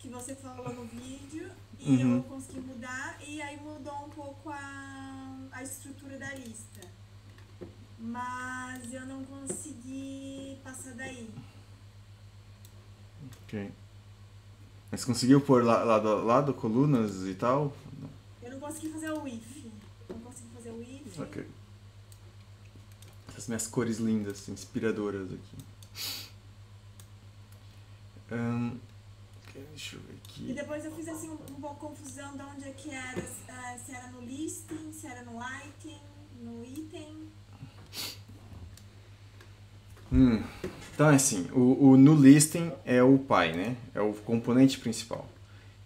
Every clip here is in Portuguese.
que você falou no vídeo e eu consegui mudar e aí mudou um pouco a estrutura da lista. Mas eu não consegui passar daí. Ok. Mas conseguiu pôr lado a lado, colunas e tal? Eu não consegui fazer o if. Não consegui fazer o if. Ok. Essas minhas cores lindas, inspiradoras aqui. Deixa eu ver aqui. E depois eu fiz assim um pouco confusão de onde é que era, se era no listing, se era no item, no item. Então é assim, o no listing é o pai, né? É o componente principal.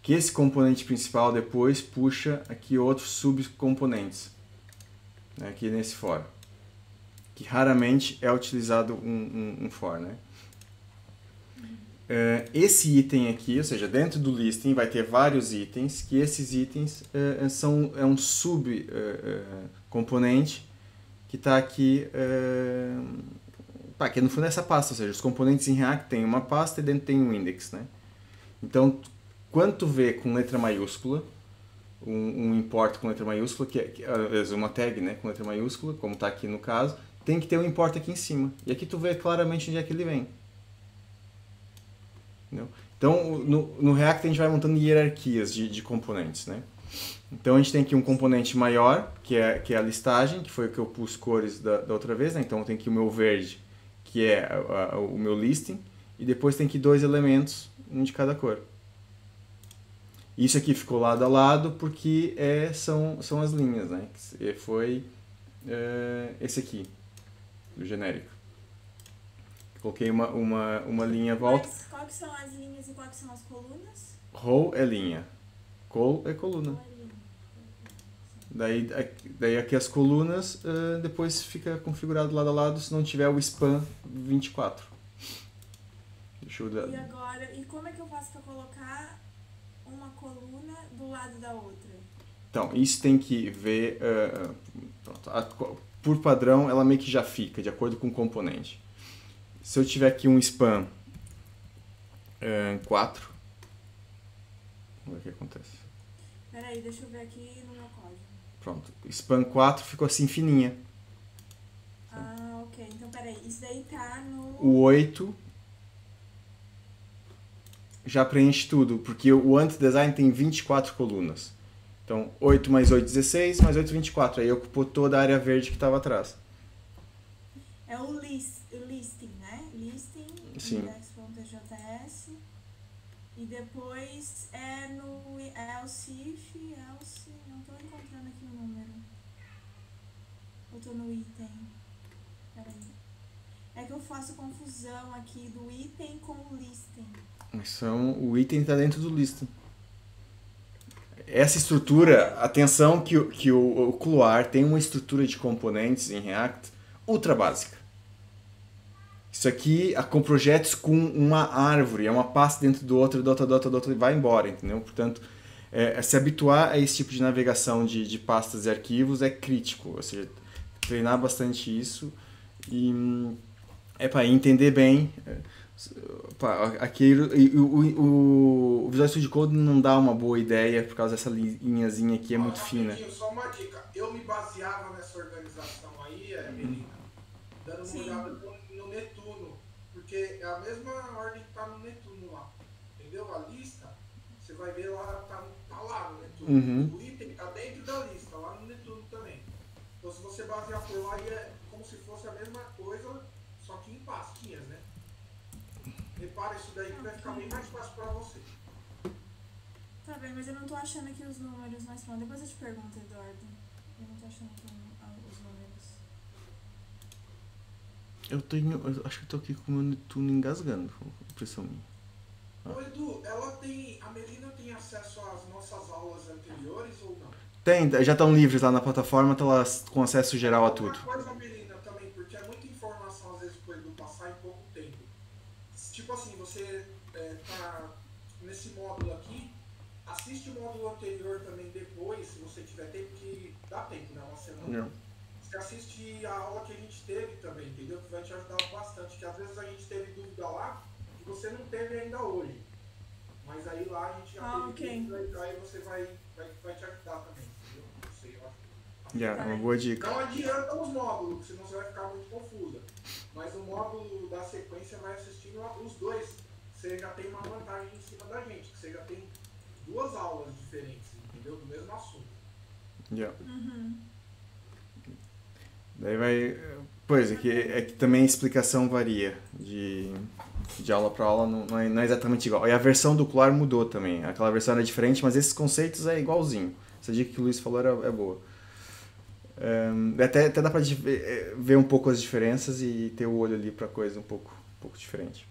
Que esse componente principal depois puxa aqui outros subcomponentes, né? Aqui nesse for. Que raramente é utilizado um for, né? Esse item aqui, ou seja, dentro do listing vai ter vários itens, que esses itens é um subcomponente que está aqui, que no fundo é essa pasta, ou seja, os componentes em React tem uma pasta e dentro tem um index, né? Então, quando tu vê com letra maiúscula, um import com letra maiúscula, que é uma tag, né, com letra maiúscula, como está aqui no caso, tem que ter um import aqui em cima. E aqui tu vê claramente onde é que ele vem. Entendeu? Então, no React a gente vai montando hierarquias de componentes, né? Então a gente tem aqui um componente maior, que é a listagem, que foi o que eu pus cores da outra vez, né? Então tem aqui o meu verde, que é o meu listing, e depois tem aqui dois elementos, um de cada cor. Isso aqui ficou lado a lado porque são as linhas, né? Foi esse aqui, do genérico. Coloquei uma linha à volta. Mas quais são as linhas e quais são as colunas? Row é linha, col é coluna. Daí aqui as colunas depois fica configurado lado a lado se não tiver o span 24. Deixa eu dar. E agora, e como é que eu faço para colocar uma coluna do lado da outra? Então, isso tem que ver. Pronto, por padrão, ela meio que já fica, de acordo com o componente. Se eu tiver aqui um span 4, vamos ver o que acontece. Peraí, deixa eu ver aqui no meu código. Pronto, span 4 ficou assim fininha. Ah, ok. Então, peraí, isso daí tá no... O 8 já preenche tudo, porque o anti-design tem 24 colunas. Então, 8 mais 8, 16, mais 8, 24. Aí ocupou toda a área verde que estava atrás. É o listing, né? Listing, index.js. E depois é no else, não tô encontrando aqui o número. Eu tô no item. Peraí. É que eu faço confusão aqui do item com o listing. O item está dentro do listing. Essa estrutura, atenção que o Cloar tem uma estrutura de componentes em React ultra básica. Isso aqui com projetos com uma árvore, é uma pasta dentro do outro, do outro, e vai embora, entendeu? Portanto, se habituar a esse tipo de navegação de pastas e arquivos é crítico, ou seja, treinar bastante isso e para entender bem. Aqui, o Visual Studio Code não dá uma boa ideia por causa dessa linhazinha aqui, é muito fina. Só uma dica, eu me baseava nessa organização aí, Melina, dando uma olhada no Netuno, porque é a mesma ordem que está no Netuno lá, entendeu? A lista, você vai ver lá, tá lá no Netuno. O item está dentro da lista, lá no Netuno também. Então se você basear por lá, é como se fosse a mesma coisa, só que em pastinhas, né? Repara isso daí que vai ficar bem mais fácil para você. Tá bem, mas eu não tô achando aqui os números, mas pronto, depois eu te pergunto, Eduardo. Eu não tô achando aqui os números. Eu acho que eu tô aqui com o meu Netuno engasgando, impressão minha. Ô Edu, a Melina tem acesso às nossas aulas anteriores ou não? Tem, já estão livres lá na plataforma, estão lá com acesso geral a tudo. Uma coisa, Melina, também, porque é muita informação às vezes pro Edu passar em pouco tempo. Tipo assim, você tá nesse módulo aqui, assiste o módulo anterior também depois, se você tiver tempo, que dá tempo, né? Uma semana. Não. Você assiste a aula que a gente teve também, entendeu? Que vai te ajudar bastante, que às vezes a gente teve dúvida lá, que você não teve ainda hoje. Mas aí lá a gente já Ah, teve ok. que entrar e você vai te ajudar também, entendeu? Não sei, eu acho. Yeah, uma boa dica. Não adianta os módulos, senão você vai ficar muito confusa. Mas o módulo da sequência vai assistindo os dois. Você já tem uma vantagem em cima da gente, que você já tem duas aulas diferentes, entendeu? Do mesmo assunto. Yeah. Uhum. Daí vai. Pois, é que também a explicação varia de aula para aula, não é exatamente igual. E a versão do Ocular mudou também. Aquela versão era diferente, mas esses conceitos é igualzinho. Essa dica que o Luiz falou é boa. Até dá pra ver um pouco as diferenças e ter o olho ali pra coisa um pouco diferente.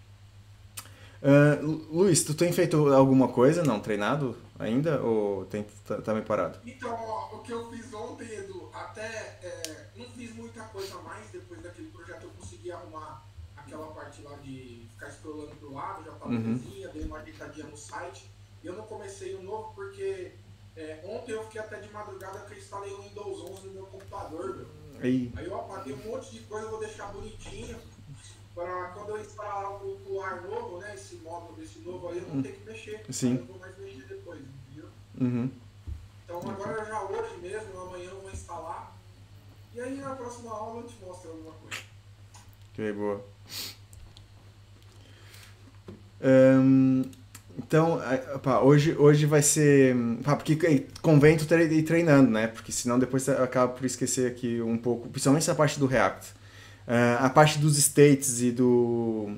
Luiz, tu tem feito alguma coisa, não? Treinado ainda? Ou tá meio parado? Então, ó, o que eu fiz ontem, Edu, até não fiz muita coisa a mais. Depois daquele projeto eu consegui arrumar aquela parte lá de ficar scrollando pro lado, já tá belezinha, dei uma ajeitadinha no site. E eu não comecei o novo porque ontem eu fiquei até de madrugada que eu instalei o Windows 11 no meu computador, meu. Aí eu apaguei um monte de coisa, eu vou deixar bonitinho. Para quando eu instalar o Ocular novo, né, esse módulo desse novo aí, eu não ter que mexer. Sim. Eu não vou mais mexer depois, entendeu? Uhum. Então agora já hoje mesmo, amanhã eu vou instalar. E aí na próxima aula eu te mostro alguma coisa. Ok, boa. Então, pá, hoje vai ser. Pá, porque convém tu ir treinando, né? Porque senão depois você acaba por esquecer aqui um pouco, principalmente essa parte do React. A parte dos states e do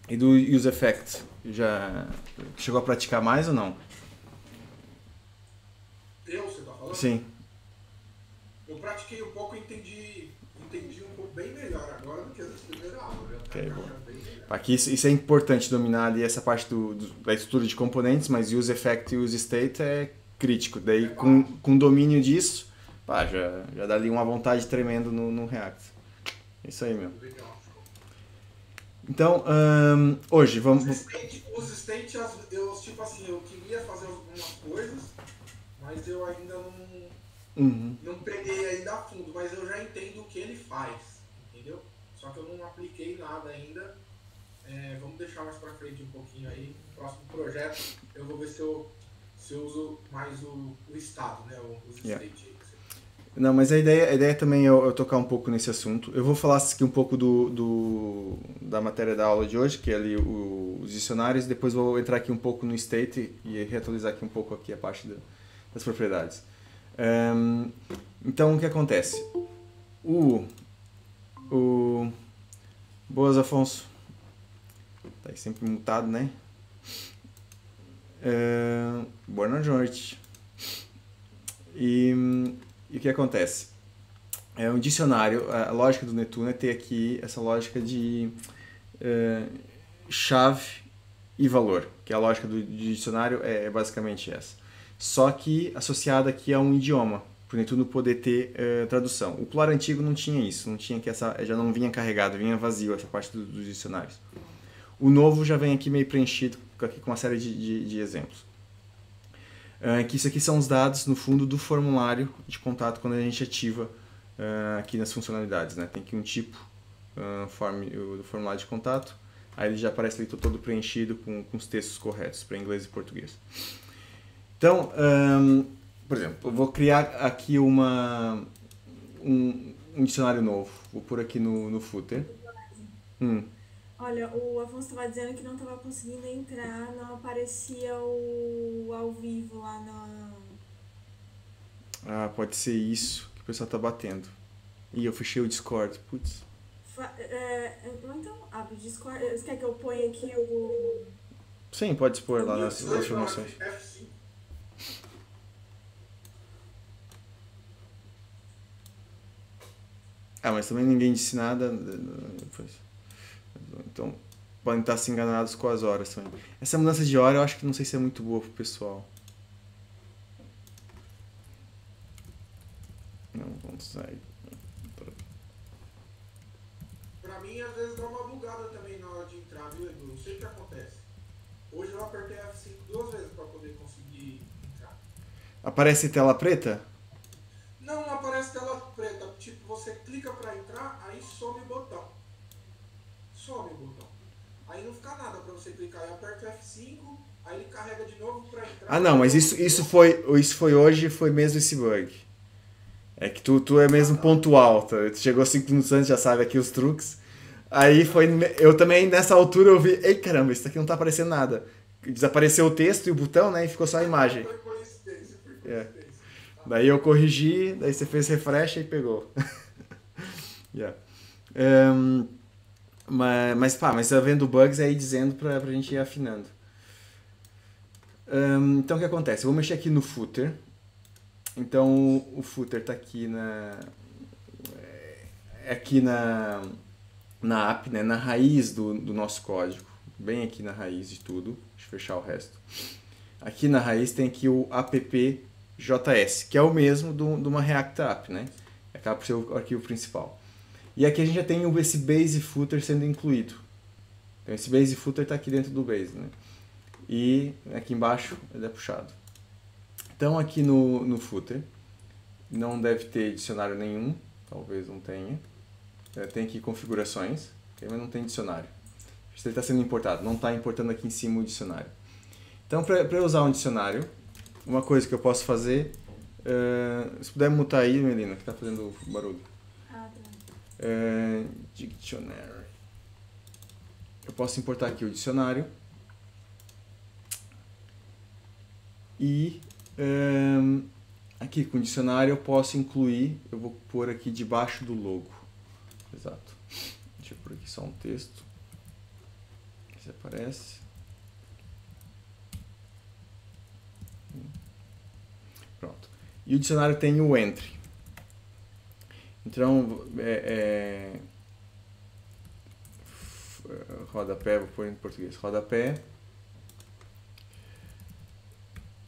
use effect. Já chegou a praticar mais ou não? Você tá falando? Sim. Eu pratiquei um pouco e entendi um pouco bem melhor agora do que as primeiras aulas. Ok, bom. Aqui isso é importante dominar ali essa parte da estrutura de componentes, mas use effect e use state é crítico. Daí com domínio disso, pá, já dá ali uma vontade tremenda no React. Isso aí, meu. Então, hoje vamos... Os state, eu tipo assim, eu queria fazer algumas coisas, mas eu ainda não peguei ainda a fundo, mas eu já entendo o que ele faz, entendeu? Só que eu não apliquei nada ainda. Vamos deixar mais pra frente um pouquinho aí. No próximo projeto eu vou ver se eu uso mais o estado, né? Os state. Não, mas a ideia também é eu tocar um pouco nesse assunto. Eu vou falar aqui um pouco da matéria da aula de hoje, que é ali os dicionários, depois vou entrar aqui um pouco no state e reatualizar aqui um pouco aqui a parte das propriedades. Então, o que acontece? Boas, Afonso. Tá aí sempre mutado, né? Boa noite. E o que acontece? Um dicionário, a lógica do Netuno é ter aqui essa lógica de chave e valor, que a lógica do dicionário é basicamente essa. Só que associada aqui a um idioma, para o Netuno poder ter tradução. O Ocular antigo não tinha isso, não tinha que já não vinha carregado, vinha vazio essa parte dos dicionários. O novo já vem aqui meio preenchido aqui com uma série de exemplos. Que isso aqui são os dados, no fundo, do formulário de contato quando a gente ativa aqui nas funcionalidades. Né? Tem aqui um tipo do formulário de contato, aí ele já aparece ali todo preenchido com os textos corretos para inglês e português. Então, por exemplo, eu vou criar aqui um dicionário novo. Vou pôr aqui no footer. Olha, o Afonso estava dizendo que não estava conseguindo entrar, não aparecia o ao vivo lá na... Pode ser isso que o pessoal tá batendo. Ih, eu fechei o Discord, putz. Então, abre o Discord. Você quer que eu ponha aqui o... Sim, pode expor lá nas informações. Mas também ninguém disse nada. Então, podem estar se enganados com as horas também. Essa mudança de hora eu acho que não sei se é muito boa pro pessoal. Não, vamos sair. Pra mim, às vezes dá uma bugada também na hora de entrar, viu, Edu? Não sei o que acontece. Hoje eu apertei F5 2 vezes pra poder conseguir entrar. Aparece tela preta? Não aparece tela preta. Tipo, você clica pra entrar, aí some o botão. Aí não fica nada pra você clicar. Eu aperto F5, aí ele carrega de novo para entrar. Ah, não, mas isso foi hoje, foi mesmo esse bug. É que tu é mesmo pontual, tá? Tu chegou 5 minutos antes, já sabe aqui os truques. Aí foi. Eu também, nessa altura, eu vi. Ei, caramba, isso aqui não tá aparecendo nada. Desapareceu o texto e o botão, né? E ficou só a imagem. Foi coincidência, foi É. coincidência. Daí eu corrigi, daí você fez refresh e pegou. Yeah. Mas tá vendo bugs aí dizendo pra gente ir afinando. Então o que acontece? Eu vou mexer aqui no footer. Então o footer tá aqui na app, né? Na raiz do nosso código. Bem aqui na raiz de tudo. Deixa eu fechar o resto. Aqui na raiz tem aqui o app.js, que é o mesmo de uma React App, né? Acaba por ser o arquivo principal. E aqui a gente já tem esse base footer sendo incluído. Então esse base footer está aqui dentro do base, né? E aqui embaixo ele é puxado. Então aqui no footer não deve ter dicionário nenhum, talvez não tenha. Tem aqui configurações, mas não tem dicionário. Ele está sendo importado, não está importando aqui em cima o dicionário. Então para eu usar um dicionário, uma coisa que eu posso fazer, se puder mutar aí, Melina, que está fazendo barulho. Dictionary. Eu posso importar aqui o dicionário e aqui com o dicionário eu posso incluir, eu vou pôr aqui debaixo do logo. Exato. Deixa eu pôr aqui só um texto. Se aparece. Pronto. E o dicionário tem o entry. Então, rodapé, vou pôr em português. Rodapé,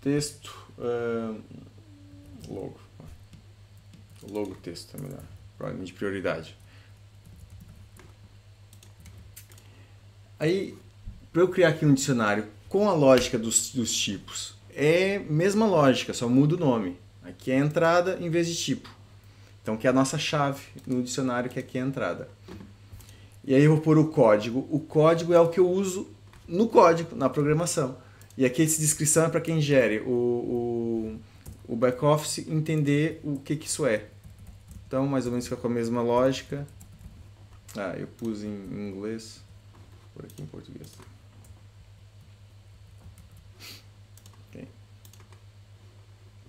texto, logo. Logo texto é melhor, provavelmente de prioridade. Aí, para eu criar aqui um dicionário com a lógica dos tipos, é mesma lógica, só muda o nome. Aqui é entrada em vez de tipo. Então, que é a nossa chave no dicionário, que aqui é a entrada. E aí eu vou pôr o código. O código é o que eu uso no código, na programação. E aqui essa descrição é para quem gere o back-office entender o que isso é. Então, mais ou menos fica com a mesma lógica. Eu pus em inglês, por aqui em português. Okay.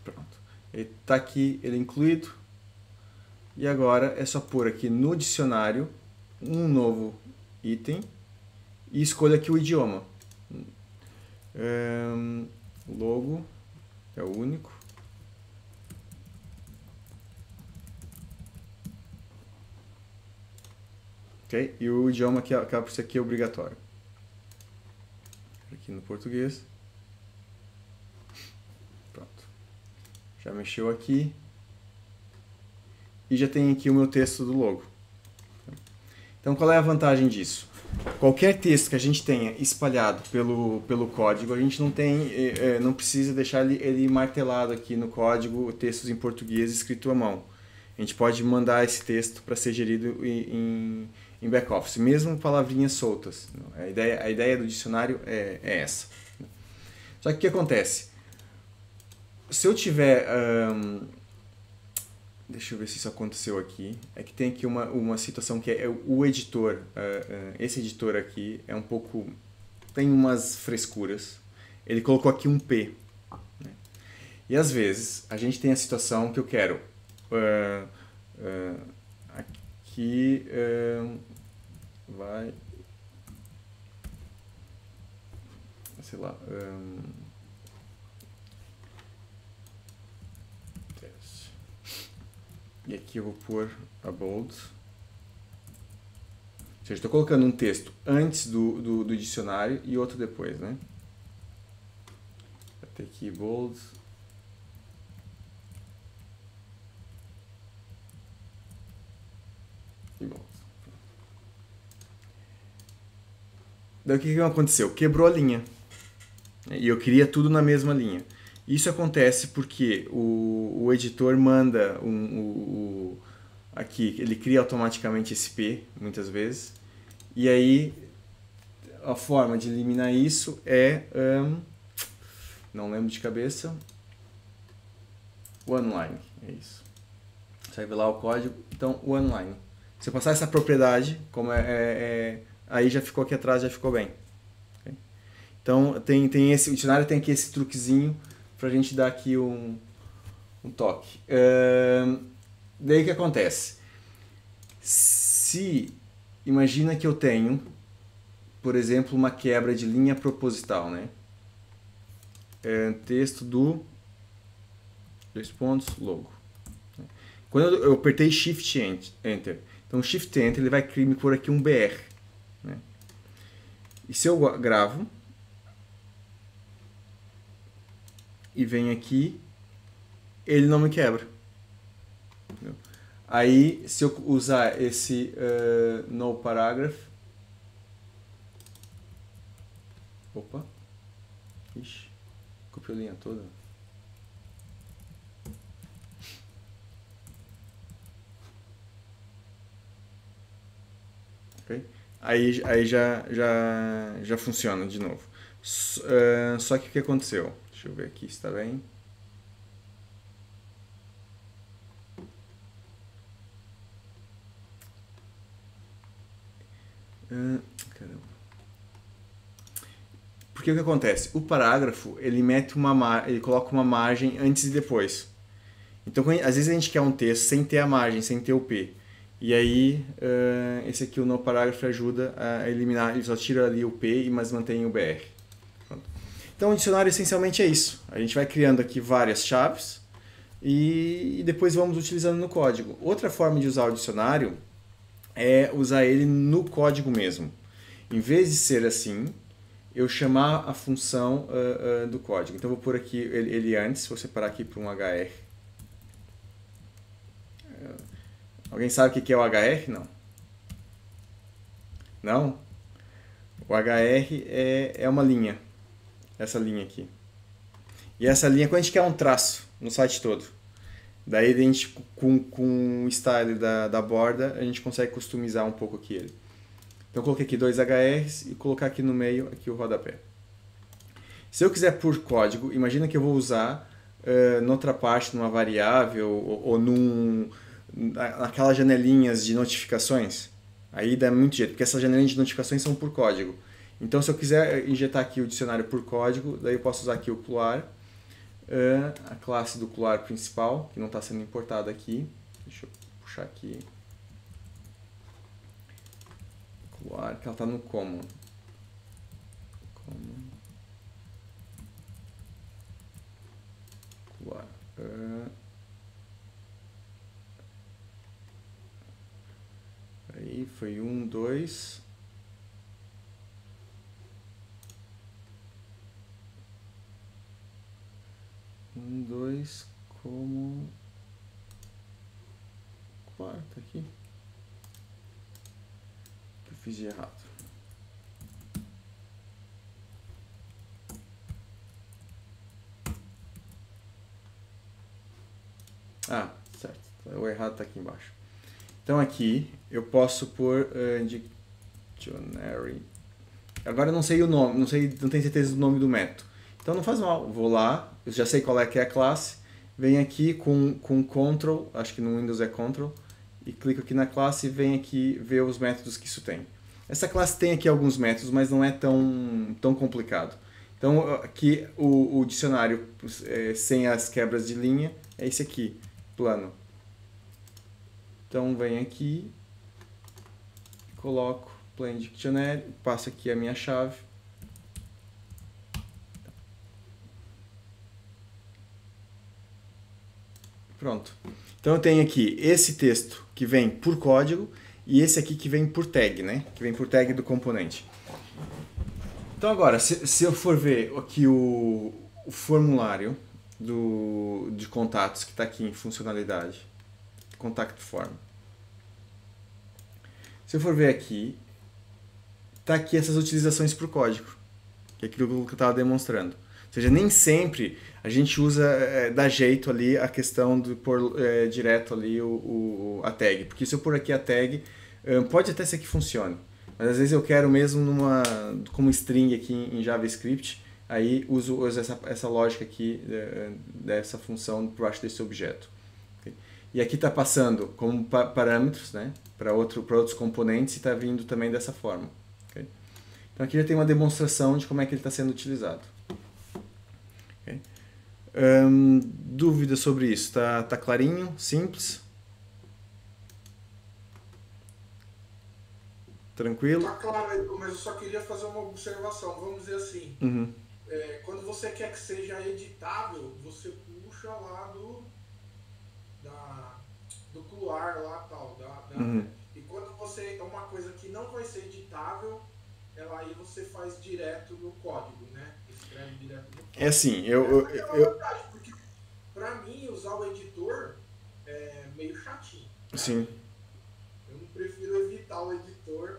Pronto. Ele está aqui, ele é incluído. E agora é só pôr aqui no dicionário um novo item e escolha aqui o idioma. Logo é o único. Ok? E o idioma que acaba por ser aqui é obrigatório. Aqui no português. Pronto. Já mexeu aqui. E já tem aqui o meu texto do logo. Então, qual é a vantagem disso? Qualquer texto que a gente tenha espalhado pelo código, a gente não precisa deixar ele martelado aqui no código, textos em português escrito à mão. A gente pode mandar esse texto para ser gerido em back-office, mesmo palavrinhas soltas. A ideia do dicionário é essa. Só que o que acontece? Se eu tiver... deixa eu ver se isso aconteceu aqui. É que tem aqui uma situação que é o editor. Esse editor aqui é um pouco... tem umas frescuras. Ele colocou aqui um P. Né? E às vezes a gente tem a situação que eu quero... aqui vai... sei lá... E aqui eu vou pôr a bold. Ou seja, estou colocando um texto antes do dicionário e outro depois, né? Vai ter aqui bold. E bold. Daí o que aconteceu? Quebrou a linha. E eu queria tudo na mesma linha. Isso acontece porque o editor manda aqui, ele cria automaticamente esse P, muitas vezes, e aí a forma de eliminar isso é não lembro de cabeça. OneLine, é isso. Você vai ver lá o código. Então, OneLine. Se eu passar essa propriedade, como aí já ficou aqui atrás, já ficou bem. Okay? Então, tem esse, o dicionário tem aqui esse truquezinho para a gente dar aqui um toque. Daí o que acontece? Se imagina que eu tenho, por exemplo, uma quebra de linha proposital, né? Texto do logo. Quando eu apertei Shift Enter, então Shift Enter ele vai me pôr aqui um BR, né? E se eu gravo e venho aqui, ele não me quebra. Entendeu? Aí, se eu usar esse no paragraph, opa, ixi, copiou a linha toda. Okay? Aí já funciona de novo. Só que o que aconteceu? Deixa eu ver aqui se está bem. Caramba. Porque o que acontece? O parágrafo ele ele coloca uma margem antes e depois. Então, às vezes a gente quer um texto sem ter a margem, sem ter o P. E aí, esse aqui, o no parágrafo, ajuda a eliminar, ele só tira ali o P, mas mantém o BR. Pronto. Então, o dicionário essencialmente é isso. A gente vai criando aqui várias chaves e depois vamos utilizando no código. Outra forma de usar o dicionário é usar ele no código mesmo. Em vez de ser assim, eu chamar a função do código. Então, eu vou pôr aqui ele antes, vou separar aqui para um HR. Alguém sabe o que é o HR? Não. Não? O HR é uma linha. Essa linha aqui. E essa linha, quando a gente quer um traço no site todo, daí a gente, com o style da borda, a gente consegue customizar um pouco aqui ele. Então eu coloquei aqui 2 HRs e colocar aqui no meio aqui o rodapé. Se eu quiser por código, imagina que eu vou usar noutra parte, numa variável ou naquelas janelinhas de notificações. Aí dá muito jeito, porque essas janelinhas de notificações são por código. Então se eu quiser injetar aqui o dicionário por código, daí eu posso usar aqui o Cluar, a classe do Cluar principal, que não está sendo importada aqui. Deixa eu puxar aqui. Cluar, que ela está no common. Cluar. Aí foi 1, 2. Um, 2, como... Quarto aqui. O que eu fiz de errado? Ah, certo. O errado está aqui embaixo. Então aqui eu posso pôr dictionary. Agora eu não sei o nome, não tenho certeza do nome do método. Então não faz mal, vou lá, eu já sei qual é que é a classe, venho aqui com Ctrl, acho que no Windows é Ctrl, e clico aqui na classe e venho aqui ver os métodos que isso tem. Essa classe tem aqui alguns métodos, mas não é tão complicado. Então aqui o dicionário sem as quebras de linha é esse aqui, plano. Então venho aqui, coloco Plain Dictionary, passo aqui a minha chave. Pronto. Então eu tenho aqui esse texto que vem por código e esse aqui que vem por tag, né? Que vem por tag do componente. Então agora, se eu for ver aqui o formulário de contatos que está aqui em funcionalidade, Contact Form. Se eu for ver aqui, está aqui essas utilizações para o código, que é aquilo que eu estava demonstrando. Ou seja, nem sempre a gente usa, dá jeito ali a questão de pôr direto ali a tag. Porque se eu pôr aqui a tag, pode até ser que funcione. Mas às vezes eu quero mesmo como string aqui em JavaScript, aí uso essa lógica aqui, dessa função por baixo desse objeto. Okay? E aqui está passando como parâmetros, né, para outros componentes e está vindo também dessa forma. Okay? Então aqui já tem uma demonstração de como é que ele está sendo utilizado. Okay? Dúvida sobre isso? Tá clarinho? Simples? Tranquilo? Tá claro, mas eu só queria fazer uma observação. Vamos dizer assim, Uhum. quando você quer que seja editável, você puxa lá do Cluar lá tal. Uhum. E quando você é uma coisa que não vai ser editável, aí você faz direto no código, né? Escreve direto no código. É assim, É uma vantagem, porque pra mim usar o editor é meio chatinho. Né? Sim. Eu não prefiro evitar o editor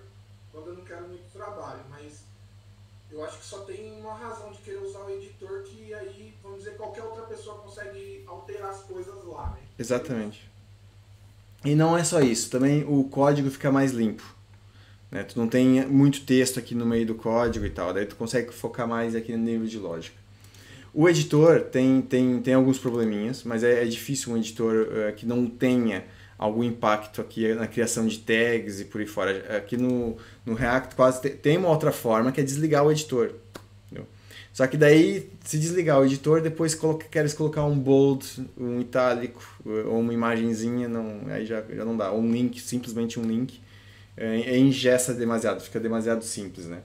quando eu não quero muito trabalho, mas eu acho que só tem uma razão de querer usar o editor, que aí, vamos dizer, qualquer outra pessoa consegue alterar as coisas lá, né? Exatamente. E não é só isso, também o código fica mais limpo. Né? Tu não tem muito texto aqui no meio do código e tal, daí tu consegue focar mais aqui no nível de lógica. O editor tem alguns probleminhas, mas é difícil um editor que não tenha algum impacto aqui na criação de tags e por aí fora. Aqui no React quase tem uma outra forma, que é desligar o editor. Entendeu? Só que daí, se desligar o editor, depois queres colocar um bold, um itálico, ou uma imagenzinha, aí já não dá. Ou um link, simplesmente um link, engessa demasiado, fica demasiado simples, né?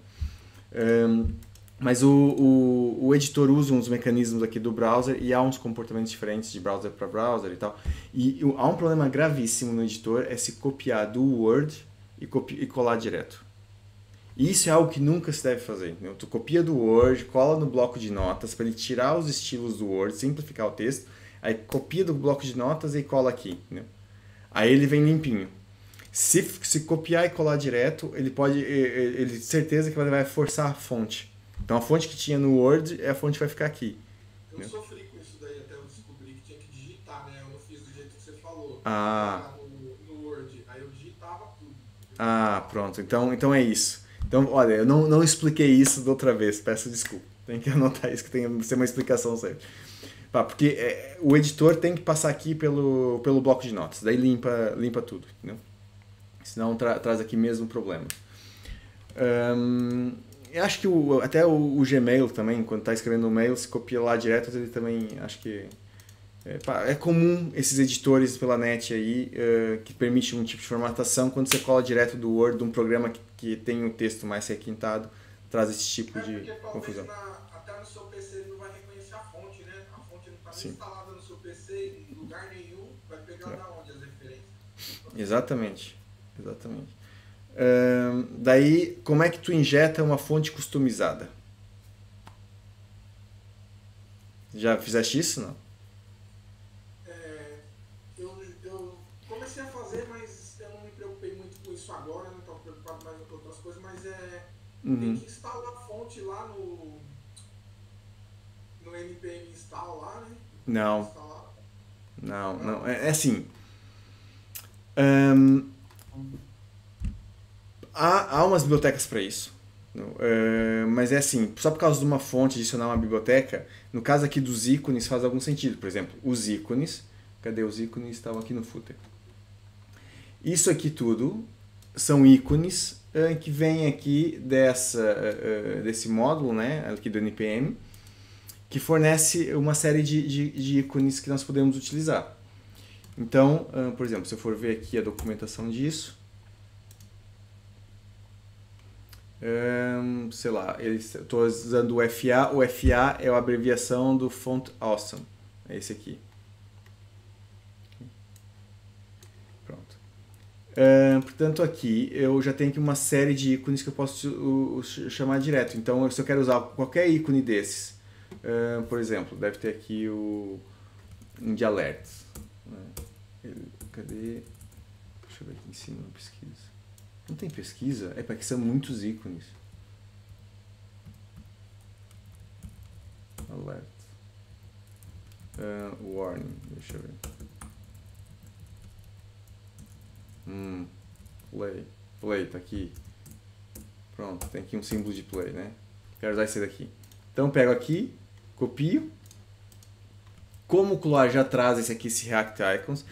Mas o editor usa uns mecanismos aqui do browser e há uns comportamentos diferentes de browser para browser e tal. E há um problema gravíssimo no editor, é se copiar do Word e colar direto. E isso é algo que nunca se deve fazer. Entendeu? Tu copia do Word, cola no bloco de notas para ele tirar os estilos do Word, simplificar o texto, aí copia do bloco de notas e cola aqui. Entendeu? Aí ele vem limpinho. Se copiar e colar direto, ele certeza que vai forçar a fonte. Então a fonte que tinha no Word é a fonte que vai ficar aqui. Eu sofri com isso daí até eu descobri que tinha que digitar, né? Eu não fiz do jeito que você falou. No Word. Aí eu digitava tudo. Ah, pronto. Então é isso. Então, olha, eu não expliquei isso da outra vez, peço desculpa. Tem que anotar isso, que tem que ser uma explicação sempre. Porque o editor tem que passar aqui pelo bloco de notas, daí limpa tudo, entendeu? Senão traz aqui mesmo problema. Eu acho que até o Gmail também, quando está escrevendo um mail, se copia lá direto, ele também, acho que... É comum esses editores pela net aí, que permitem um tipo de formatação, quando você cola direto do Word, de um programa que tem um texto mais requintado, traz esse tipo de confusão. Até no seu PC ele não vai reconhecer a fonte, né? A fonte não está nem instalada no seu PC em lugar nenhum, vai pegar da onde as referências. Exatamente. Daí, como é que tu injeta uma fonte customizada? Já fizeste isso, não? Eu comecei a fazer, mas eu não me preocupei muito com isso agora, não estou preocupado mais com outras coisas, mas tem que instalar a fonte lá no npm install lá, né? Não. É assim... Há umas bibliotecas para isso, mas é assim, só por causa de uma fonte adicionar uma biblioteca, no caso aqui dos ícones faz algum sentido. Por exemplo, os ícones, cadê os ícones? Estavam aqui no footer. Isso aqui tudo são ícones que vêm aqui desse módulo, né, aqui do npm, que fornece uma série de ícones que nós podemos utilizar. Então, por exemplo, se eu for ver aqui a documentação disso, sei lá, estou usando o FA é a abreviação do Font Awesome, é esse aqui. Pronto. Portanto, aqui eu já tenho aqui uma série de ícones que eu posso chamar direto. Então, se eu quero usar qualquer ícone desses, por exemplo, deve ter aqui um de alerts. Cadê? Deixa eu ver aqui em cima na pesquisa. Não tem pesquisa? É porque são muitos ícones. Alert. Warning. Deixa eu ver. Play, tá aqui. Pronto, tem aqui um símbolo de play, né? Quero usar esse daqui. Então eu pego aqui, copio. Como o Couloir já traz esse React Icons,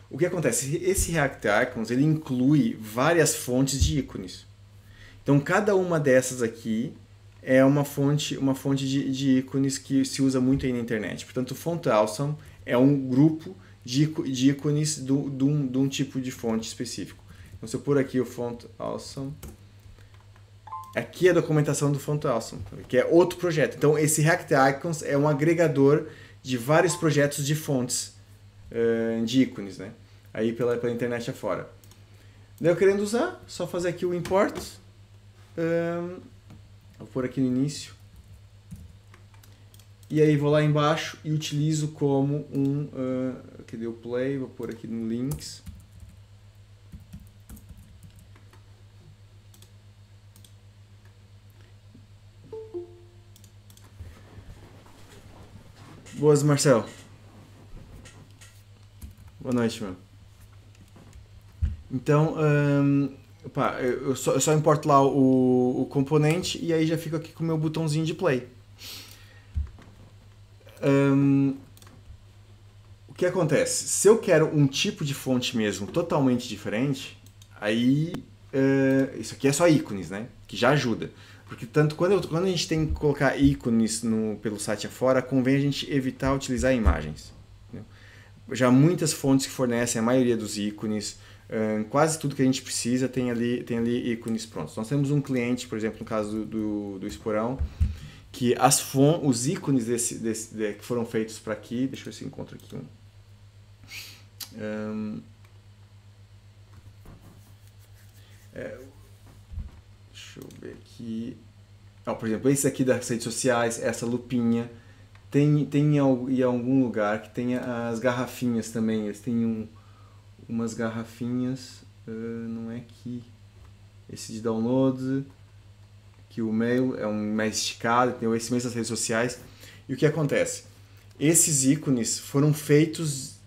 o que acontece? Esse React Icons ele inclui várias fontes de ícones. Então cada uma dessas aqui é uma fonte de ícones que se usa muito aí na internet. Portanto, o Font Awesome é um grupo de ícones de um tipo de fonte específico. Então se eu pôr aqui o Font Awesome, aqui é a documentação do Font Awesome, que é outro projeto. Então esse React Icons é um agregador de vários projetos de fontes de ícones, né? Aí pela internet afora. Daí eu querendo usar, só fazer aqui o import. Vou pôr aqui no início. E aí vou lá embaixo e utilizo como cadê o play? Vou pôr aqui no links. Boas, Marcel. Boa noite, meu. Então, eu só importo lá o componente e aí já fico aqui com o meu botãozinho de play. O que acontece? Se eu quero um tipo de fonte mesmo totalmente diferente, aí isso aqui é só ícones, né? Que já ajuda. Porque tanto quando a gente tem que colocar ícones pelo site afora, convém a gente evitar utilizar imagens. Né? Já muitas fontes que fornecem a maioria dos ícones, quase tudo que a gente precisa tem ali ícones prontos. Nós temos um cliente, por exemplo, no caso do Esporão, que os ícones que foram feitos para aqui, deixa eu ver se eu encontro aqui deixa eu ver aqui. Por exemplo, esse aqui das redes sociais, essa lupinha, tem em algum lugar que tenha as garrafinhas também. Eles têm umas garrafinhas, não é aqui. Esse de download, que o mail é um mais esticado, tem esse mesmo das redes sociais. E o que acontece? Esses ícones foram feitos,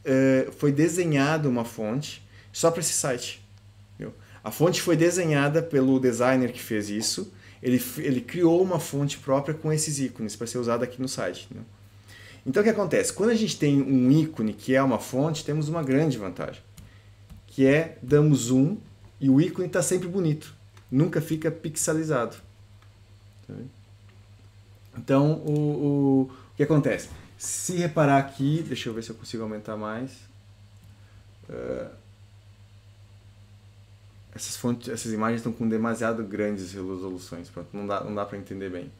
foi desenhada uma fonte só para esse site. A fonte foi desenhada pelo designer que fez isso. Ele criou uma fonte própria com esses ícones para ser usada aqui no site. Né? Então o que acontece? Quando a gente tem um ícone que é uma fonte, temos uma grande vantagem. Que damos zoom e o ícone está sempre bonito. Nunca fica pixelizado. Tá vendo? Então o que acontece? Se reparar aqui, deixa eu ver se eu consigo aumentar mais. Essas imagens estão com demasiado grandes resoluções, pronto, não dá para entender bem.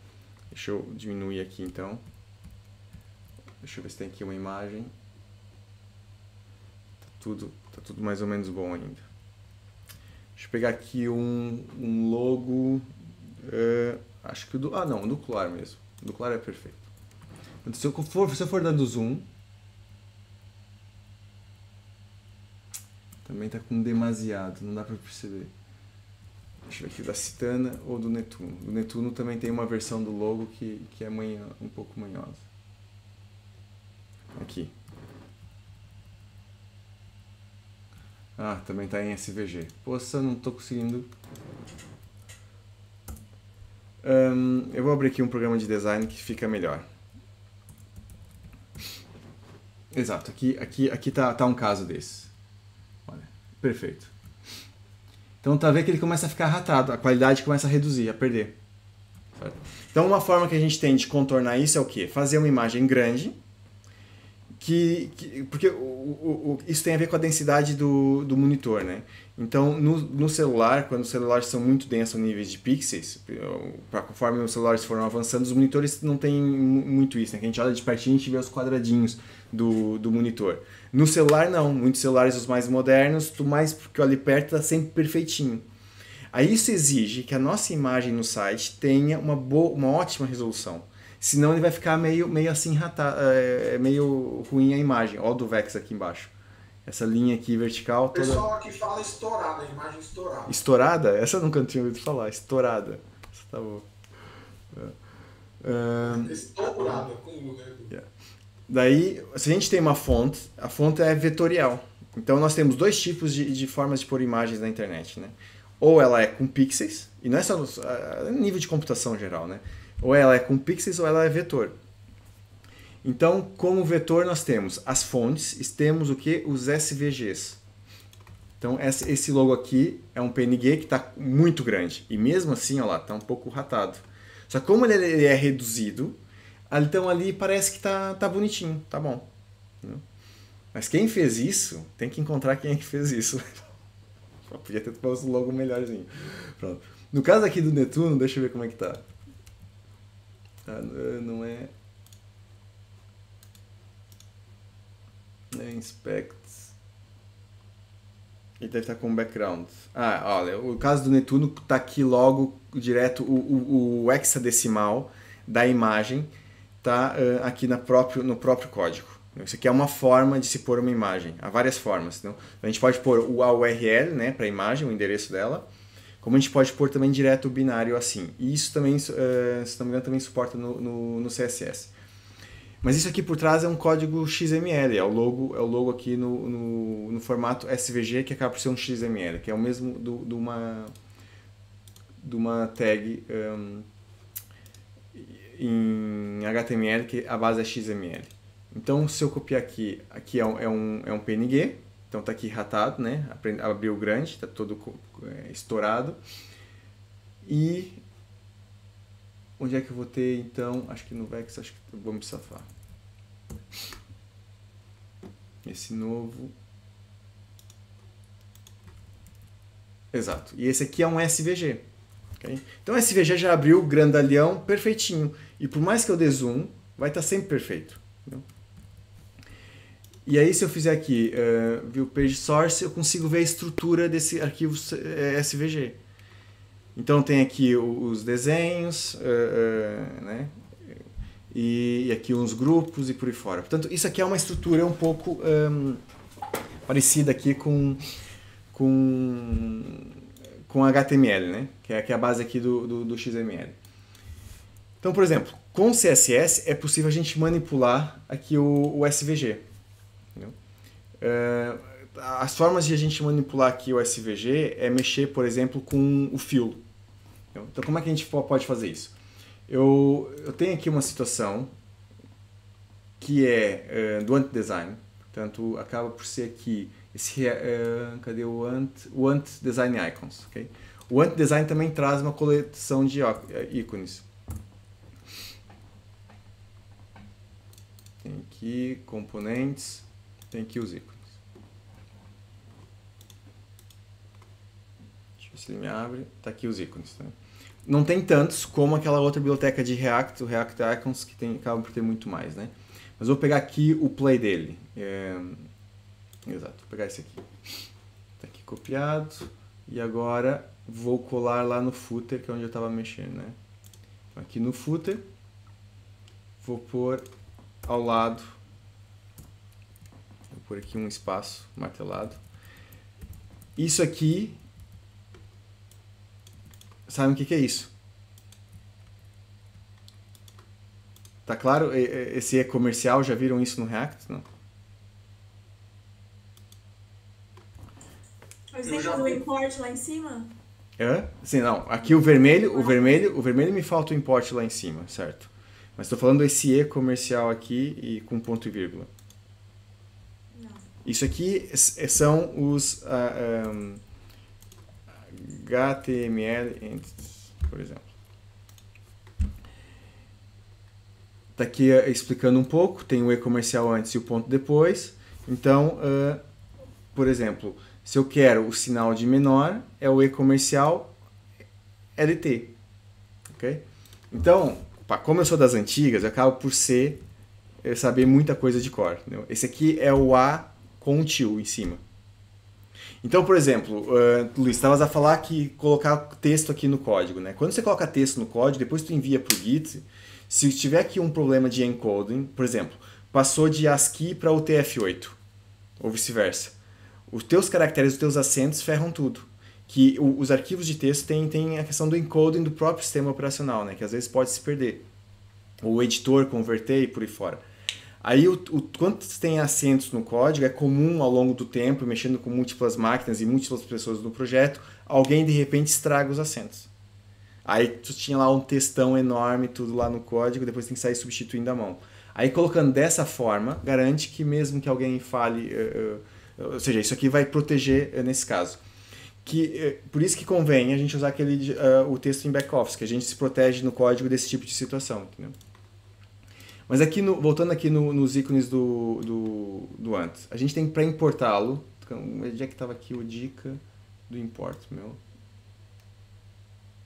Deixa eu diminuir aqui então. Deixa eu ver se tem aqui uma imagem. Tá tudo mais ou menos bom ainda. Deixa eu pegar aqui um logo. Acho que o do Couloir mesmo. O do Couloir é perfeito. Então, se eu for dando zoom, também está com demasiado, não dá para perceber. Deixa eu ver aqui da Citana ou do Netuno. Do Netuno também tem uma versão do logo que é um pouco manhosa. Aqui. Também está em SVG. Poxa, não estou conseguindo. Eu vou abrir aqui um programa de design que fica melhor. Exato, aqui tá um caso desse. Perfeito. Então tá vendo que ele começa a ficar arratado, a qualidade começa a reduzir, a perder. Certo? Então uma forma que a gente tem de contornar isso é o quê? Fazer uma imagem grande, porque isso tem a ver com a densidade do monitor, né? Então no celular, quando os celulares são muito densos a níveis de pixels, conforme os celulares foram avançando, os monitores não tem muito isso, né? Que a gente olha de pertinho e a gente vê os quadradinhos do monitor. No celular não, muitos celulares os mais modernos, tu mais que olha perto está sempre perfeitinho. Aí isso exige que a nossa imagem no site tenha uma ótima resolução. Senão ele vai ficar meio assim, meio ruim a imagem. Olha o do Vex aqui embaixo. Essa linha aqui vertical toda... O pessoal aqui fala estourada, a imagem estourada. Estourada? Essa eu nunca tinha ouvido falar, estourada. Essa tá boa. Estourada, com o yeah. Daí, se a gente tem uma fonte, a fonte é vetorial. Então nós temos dois tipos de formas de pôr imagens na internet, né? Ou ela é com pixels, e não é só no nível de computação geral, né? Ou ela é com pixels ou ela é vetor. Então, como vetor, nós temos as fontes, temos o que? Os SVGs. Então, esse logo aqui é um PNG que está muito grande. E mesmo assim, olha lá, está um pouco ratado. Só que como ele é reduzido, então ali parece que tá bonitinho, tá bom. Mas quem fez isso, tem que encontrar quem é que fez isso. Eu podia ter posto o logo melhorzinho. Pronto. No caso aqui do Netuno, deixa eu ver como é que tá. Não é... Inspect. Ele deve estar com background. Olha, o caso do Netuno tá aqui logo direto o hexadecimal da imagem tá aqui no próprio código. Isso aqui é uma forma de se pôr uma imagem. Há várias formas. Então, a gente pode pôr a URL, né, para a imagem, o endereço dela. Como a gente pode pôr também direto o binário assim. E isso também, se não me engano, também suporta no CSS. Mas isso aqui por trás é um código XML. É o logo aqui no formato SVG, que acaba por ser um XML, que é o mesmo de uma tag em HTML, que a base é XML. Então, se eu copiar aqui é um PNG, então está aqui ratado, né? Abriu grande, está todo estourado. E onde é que eu vou ter, então? Acho que no Vex, acho que eu vou me safar. Esse novo. Exato. E esse aqui é um SVG. Okay? Então, o SVG já abriu grandalhão, perfeitinho. E por mais que eu dê zoom, vai estar sempre perfeito. Entendeu? E aí, se eu fizer aqui View Page Source, eu consigo ver a estrutura desse arquivo SVG. Então, tem aqui os desenhos, né? E aqui uns grupos e por aí fora. Portanto, isso aqui é uma estrutura um pouco parecida aqui com HTML, né? Que é a base aqui do XML. Então, por exemplo, com CSS é possível a gente manipular aqui o SVG. As formas de a gente manipular aqui o SVG é mexer, por exemplo, com o fill. Então, como é que a gente pode fazer isso? Eu tenho aqui uma situação que é do Ant-Design. Portanto, acaba por ser aqui cadê o Ant-Design Icons? Okay? O Ant-Design também traz uma coleção de ícones. Tem aqui componentes, tem aqui os ícones. Deixa eu ver se ele me abre. Está aqui os ícones. Tá? Não tem tantos como aquela outra biblioteca de React, o React Icons, que acabam por ter muito mais. Né? Mas vou pegar aqui o play dele. Exato, vou pegar esse aqui. Está aqui copiado. E agora vou colar lá no footer, que é onde eu estava mexendo. Né? Então, aqui no footer, vou pôr ao lado, vou pôr aqui um espaço martelado. Isso aqui, sabem o que é isso? Tá claro? Esse é comercial, já viram isso no React? Não? Mas tem o import lá em cima? Sim, não. Aqui o vermelho me falta o import lá em cima, certo? Mas estou falando esse E comercial aqui e com ponto e vírgula. Não. Isso aqui são os HTML entities, por exemplo. Está aqui explicando um pouco, tem o E comercial antes e o ponto depois. Então, por exemplo, se eu quero o sinal de menor, é o E comercial LT. Okay? Então, como eu sou das antigas, eu acabo por saber muita coisa de cor. Entendeu? Esse aqui é o A com um tio em cima. Então, por exemplo, Luiz, estavas a falar que colocar texto aqui no código. Né? Quando você coloca texto no código, depois tu envia para o Git, se tiver aqui um problema de encoding, por exemplo, passou de ASCII para UTF-8, ou vice-versa, os teus caracteres, os teus acentos ferram tudo. Que os arquivos de texto têm a questão do encoding do próprio sistema operacional, né? Que às vezes pode se perder. O editor converter e por aí fora. Aí, quando tem acentos no código, é comum ao longo do tempo, mexendo com múltiplas máquinas e múltiplas pessoas no projeto, alguém de repente estraga os acentos. Aí tu tinha lá um textão enorme, tudo lá no código, depois tem que sair substituindo a mão. Aí colocando dessa forma, garante que mesmo que alguém fale... ou seja, isso aqui vai proteger nesse caso. Por isso que convém a gente usar o texto em back-office, que a gente se protege no código desse tipo de situação. Entendeu? Mas aqui, voltando aqui nos ícones do antes, a gente tem para importá-lo. Onde é que estava aqui o dica do import, meu?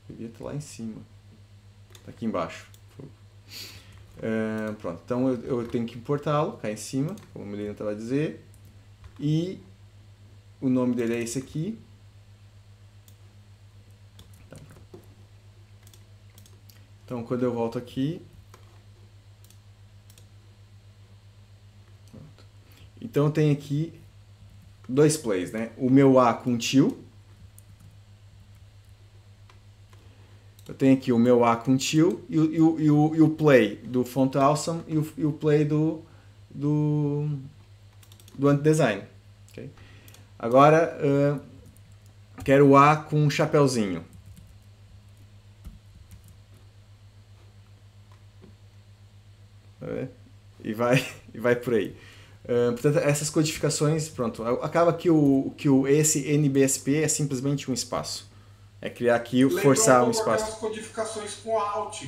Devia estar lá em cima. Está aqui embaixo. Pronto, então eu tenho que importá-lo, cá em cima, como a Melina estava a dizer. E o nome dele é esse aqui. Então, quando eu volto aqui... Pronto. Então, eu tenho aqui 2 plays, né? O meu A com tio. Eu tenho aqui o meu A com tio e o play do Font Awesome e o play do Ant-Design. Okay? Agora, quero o A com um chapéuzinho. E vai por aí. Portanto, essas codificações, pronto, acaba que esse NBSP é simplesmente um espaço. É criar aqui, forçar um espaço. Aquelas codificações com Alt.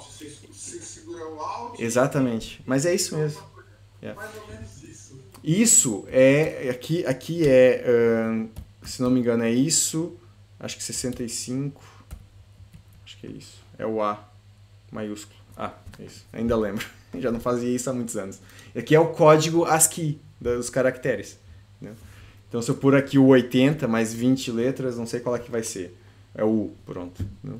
Você segura o Alt. Exatamente. Mas é isso mesmo. Mais ou menos isso. Isso é... Aqui é... se não me engano é isso. Acho que 65. Acho que é isso. É o A maiúsculo. É isso. Ainda lembro. Já não fazia isso há muitos anos. Aqui é o código ASCII dos caracteres. Né? Então se eu pôr aqui o 80 mais 20 letras, não sei qual é que vai ser. É o U, pronto. Né?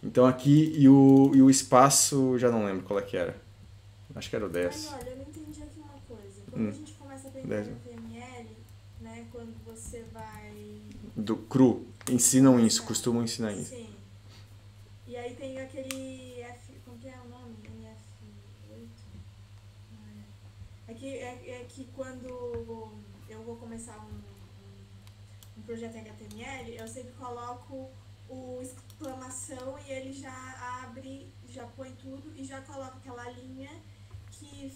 Então aqui e o espaço, já não lembro qual é que era. Acho que era o 10. Mas olha, eu não entendi aqui uma coisa. Quando a gente começa a aprender HTML, né, quando você vai... Do cru, ensinam isso, costumam ensinar isso. Sim. E aí tem aquele como que é o nome? NF8? É que quando eu vou começar um projeto HTML, eu sempre coloco o exclamação e ele já abre, já põe tudo e já coloca aquela linha que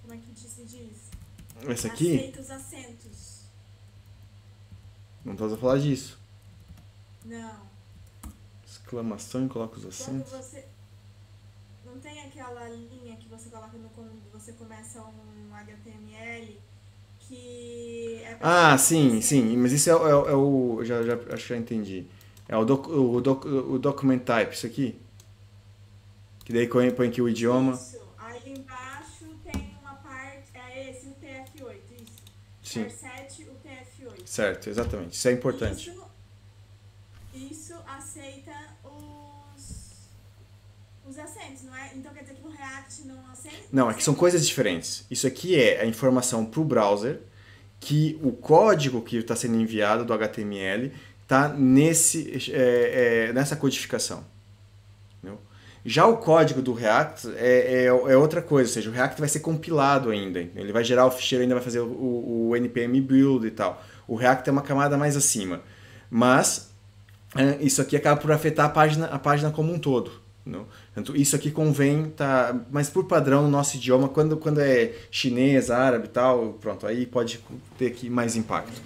como é que se diz? Esse aqui? Aceita os acentos. Não estás a falar disso. Não. Exclamação e coloca os acentos. Quando você... Não tem aquela linha que você coloca quando você começa um HTML que é pra sim. Mas isso é o... Acho que já entendi. É o document type, isso aqui? Que daí põe aqui o idioma. Isso. Aí embaixo tem uma parte... É esse, o TF8, isso. Sim. R7, o TF8. Certo, exatamente. Isso é importante. Isso aceita os acentos, não é? Então quer dizer que no React não aceita? Não, é que são coisas diferentes. Isso aqui é a informação para o browser que o código que está sendo enviado do HTML está nessa codificação. Entendeu? Já o código do React é outra coisa, ou seja, o React vai ser compilado ainda. Ele vai gerar o ficheiro, ainda vai fazer o npm build e tal. O React é uma camada mais acima. Mas isso aqui acaba por afetar a página como um todo. Não? Então, isso aqui convém, mas por padrão no nosso idioma, quando é chinês, árabe e tal, pronto, aí pode ter aqui mais impacto.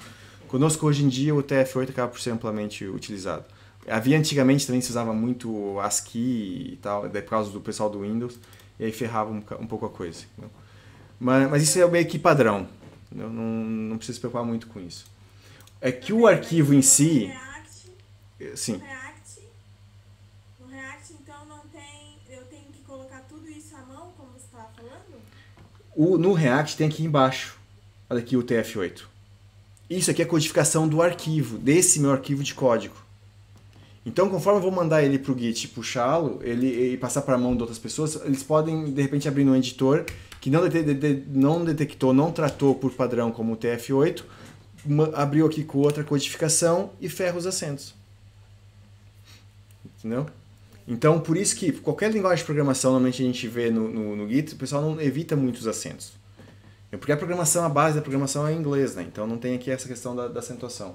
Conosco hoje em dia o TF8 acaba por ser amplamente utilizado. Antigamente também se usava muito ASCII e tal, por causa do pessoal do Windows, e aí ferrava um pouco a coisa. Não? Mas isso é meio que padrão, não precisa se preocupar muito com isso. É que o arquivo em si... Sim. No React, então, eu tenho que colocar tudo isso à mão, como você estava falando? No React tem aqui embaixo, olha aqui o TF8. Isso aqui é a codificação do arquivo, desse meu arquivo de código. Então, conforme eu vou mandar ele para o Git puxá-lo, e passar para a mão de outras pessoas, eles podem, de repente, abrir no editor que não detectou, não tratou por padrão como o TF8, abriu aqui com outra codificação e ferra os acentos. Entendeu? Então, por isso que qualquer linguagem de programação, normalmente a gente vê no Git, o pessoal não evita muitos acentos. Porque a base da programação é em inglês, né? Então não tem aqui essa questão da acentuação.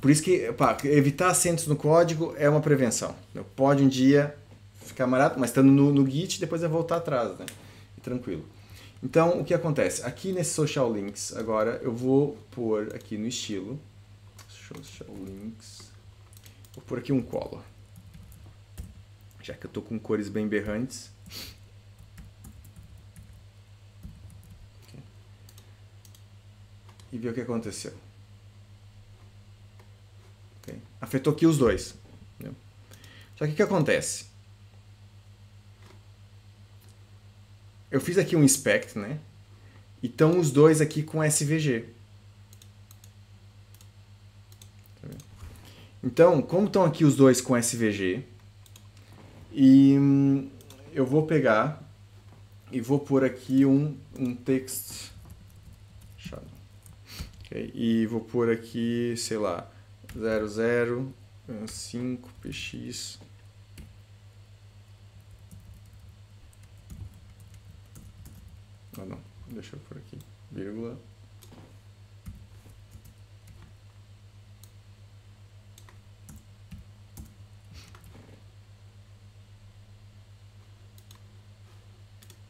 Por isso que evitar acentos no código é uma prevenção. Pode um dia ficar barato, mas estando no Git, depois é voltar atrás, né? E tranquilo. Então, o que acontece? Aqui nesse Social Links, agora, eu vou pôr aqui no estilo, Social Links, vou pôr aqui um color. Já que eu estou com cores bem berrantes. Okay. E ver o que aconteceu. Okay. Afetou aqui os dois. Entendeu? Só que o que acontece? Eu fiz aqui um inspect, né? E estão os dois aqui com SVG. Então, como estão aqui os dois com SVG, e eu vou pegar e vou pôr aqui um text shadow. Okay? E vou pôr aqui, sei lá, 00 5px. Não, deixa eu pôr aqui, vírgula.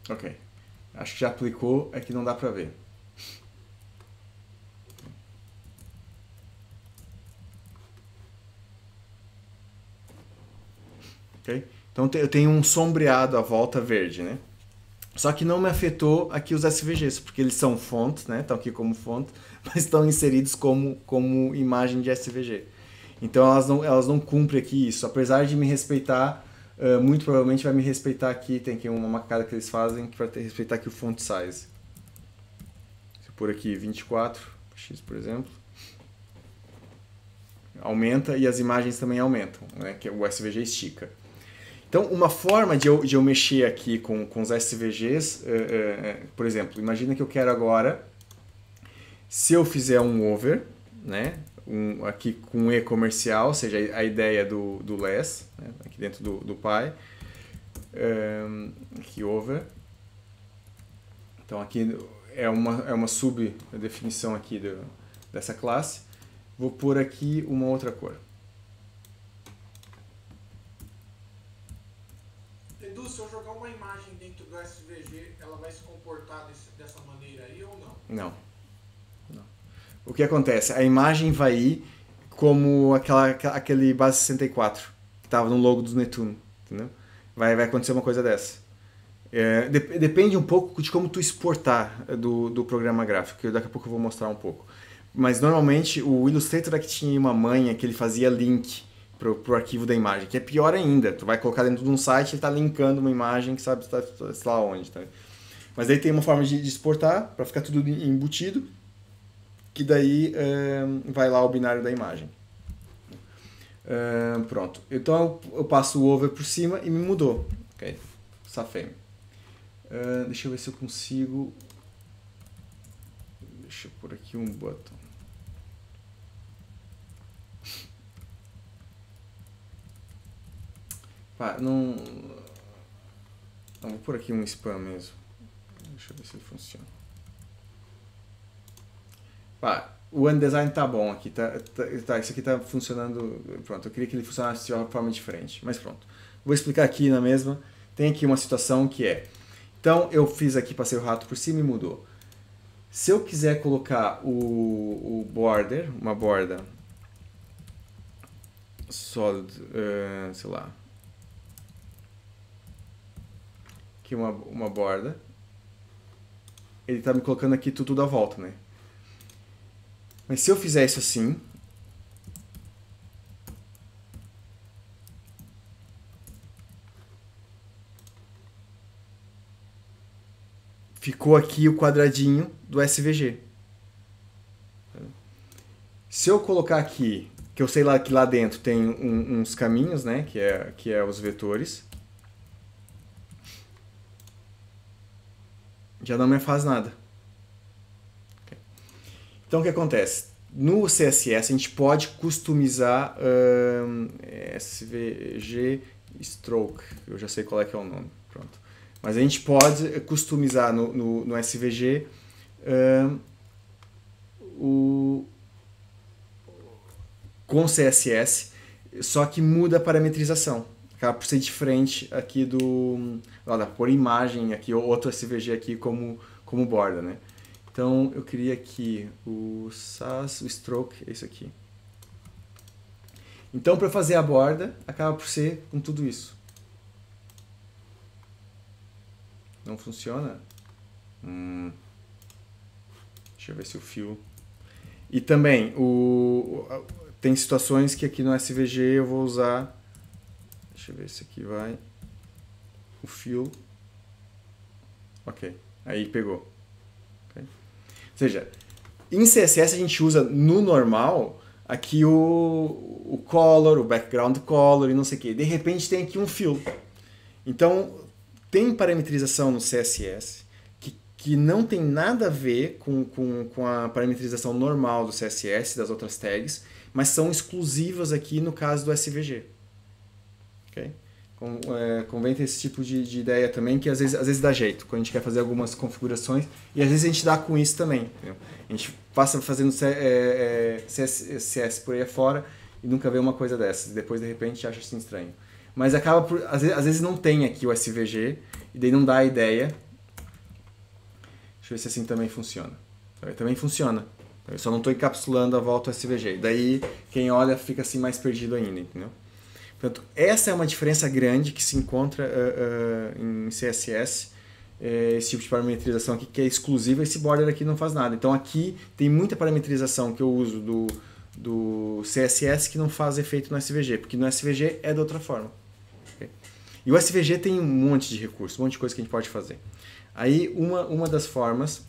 Ok. Acho que já aplicou, é que não dá pra ver. Ok? Então eu tenho um sombreado à volta verde, né? Só que não me afetou aqui os SVGs, porque eles são fontes, né? Estão aqui como fonte, mas estão inseridos como imagem de SVG. Então elas não cumprem aqui isso. Apesar de me respeitar, muito provavelmente vai me respeitar aqui. Tem aqui uma macacada que eles fazem que vai respeitar aqui o font size. Se eu pôr aqui 24x, por exemplo, aumenta e as imagens também aumentam, né? Que o SVG estica. Então, uma forma de eu mexer aqui com os SVGs, por exemplo, imagina que eu quero agora, se eu fizer um over, né, aqui com E comercial, ou seja, a ideia do less, né, aqui dentro do py, aqui over. Então, aqui é uma subdefinição aqui dessa classe. Vou pôr aqui uma outra cor. Se eu jogar uma imagem dentro do SVG, ela vai se comportar dessa maneira aí ou não? Não. O que acontece? A imagem vai ir como aquele base 64 que estava no logo do Netune, entendeu? Vai acontecer uma coisa dessa. Depende um pouco de como tu exportar do programa gráfico, que daqui a pouco eu vou mostrar um pouco. Mas normalmente o Illustrator é que tinha uma manha que ele fazia link pro arquivo da imagem, que é pior ainda. Tu vai colocar dentro de um site, ele está linkando uma imagem que sabe sei lá onde. Tá? Mas aí tem uma forma de exportar, para ficar tudo embutido, que daí vai lá o binário da imagem. Pronto. Então eu passo o over por cima e me mudou. Okay? Safei. Deixa eu ver se eu consigo... Deixa eu pôr aqui um button. Não, vou pôr aqui um spam mesmo. Deixa eu ver se ele funciona. O Undesign tá bom aqui. Isso aqui tá funcionando. Pronto, eu queria que ele funcionasse de uma forma diferente. Mas pronto. Vou explicar aqui na mesma. Tem aqui uma situação que é... Então, eu fiz aqui, passei o rato por cima e mudou. Se eu quiser colocar o border, uma borda solid, sei lá... Aqui uma borda. Ele está me colocando aqui tudo à volta, né? Mas se eu fizer isso assim... Ficou aqui o quadradinho do SVG. Se eu colocar aqui, que eu sei lá que lá dentro tem uns caminhos, né? Que é os vetores. Já não me faz nada. Okay. Então o que acontece? No CSS a gente pode customizar SVG Stroke. Eu já sei qual é que é o nome. Pronto. Mas a gente pode customizar no SVG com CSS, só que muda a parametrização. Acaba por ser diferente aqui do... Ó, dá pra pôr imagem aqui, outro SVG aqui como borda, né? Então, eu queria aqui o SAS, o stroke, é isso aqui. Então, para fazer a borda, acaba por ser com tudo isso. Não funciona? Deixa eu ver se o fio... E também, tem situações que aqui no SVG eu vou usar... Deixa eu ver se aqui vai... O fio... Ok, aí pegou. Okay. Ou seja, em CSS a gente usa no normal aqui o color, o background color e não sei o que. De repente tem aqui um fill. Então, tem parametrização no CSS que não tem nada a ver com a parametrização normal do CSS, das outras tags, mas são exclusivas aqui no caso do SVG. Okay? Convém ter esse tipo de ideia também, que às vezes dá jeito, quando a gente quer fazer algumas configurações, e às vezes a gente dá com isso também. Entendeu? A gente passa fazendo CSS por aí afora e nunca vê uma coisa dessas, e depois de repente acha assim estranho. Mas acaba por, às vezes não tem aqui o SVG, e daí não dá a ideia. Deixa eu ver se assim também funciona. Também funciona. Eu só não estou encapsulando a volta o SVG. Daí quem olha fica assim mais perdido ainda, entendeu? Portanto, essa é uma diferença grande que se encontra em CSS, esse tipo de parametrização aqui que é exclusiva, esse border aqui não faz nada. Então aqui tem muita parametrização que eu uso do CSS que não faz efeito no SVG, porque no SVG é de outra forma. Okay? E o SVG tem um monte de recursos, um monte de coisa que a gente pode fazer. Aí uma das formas,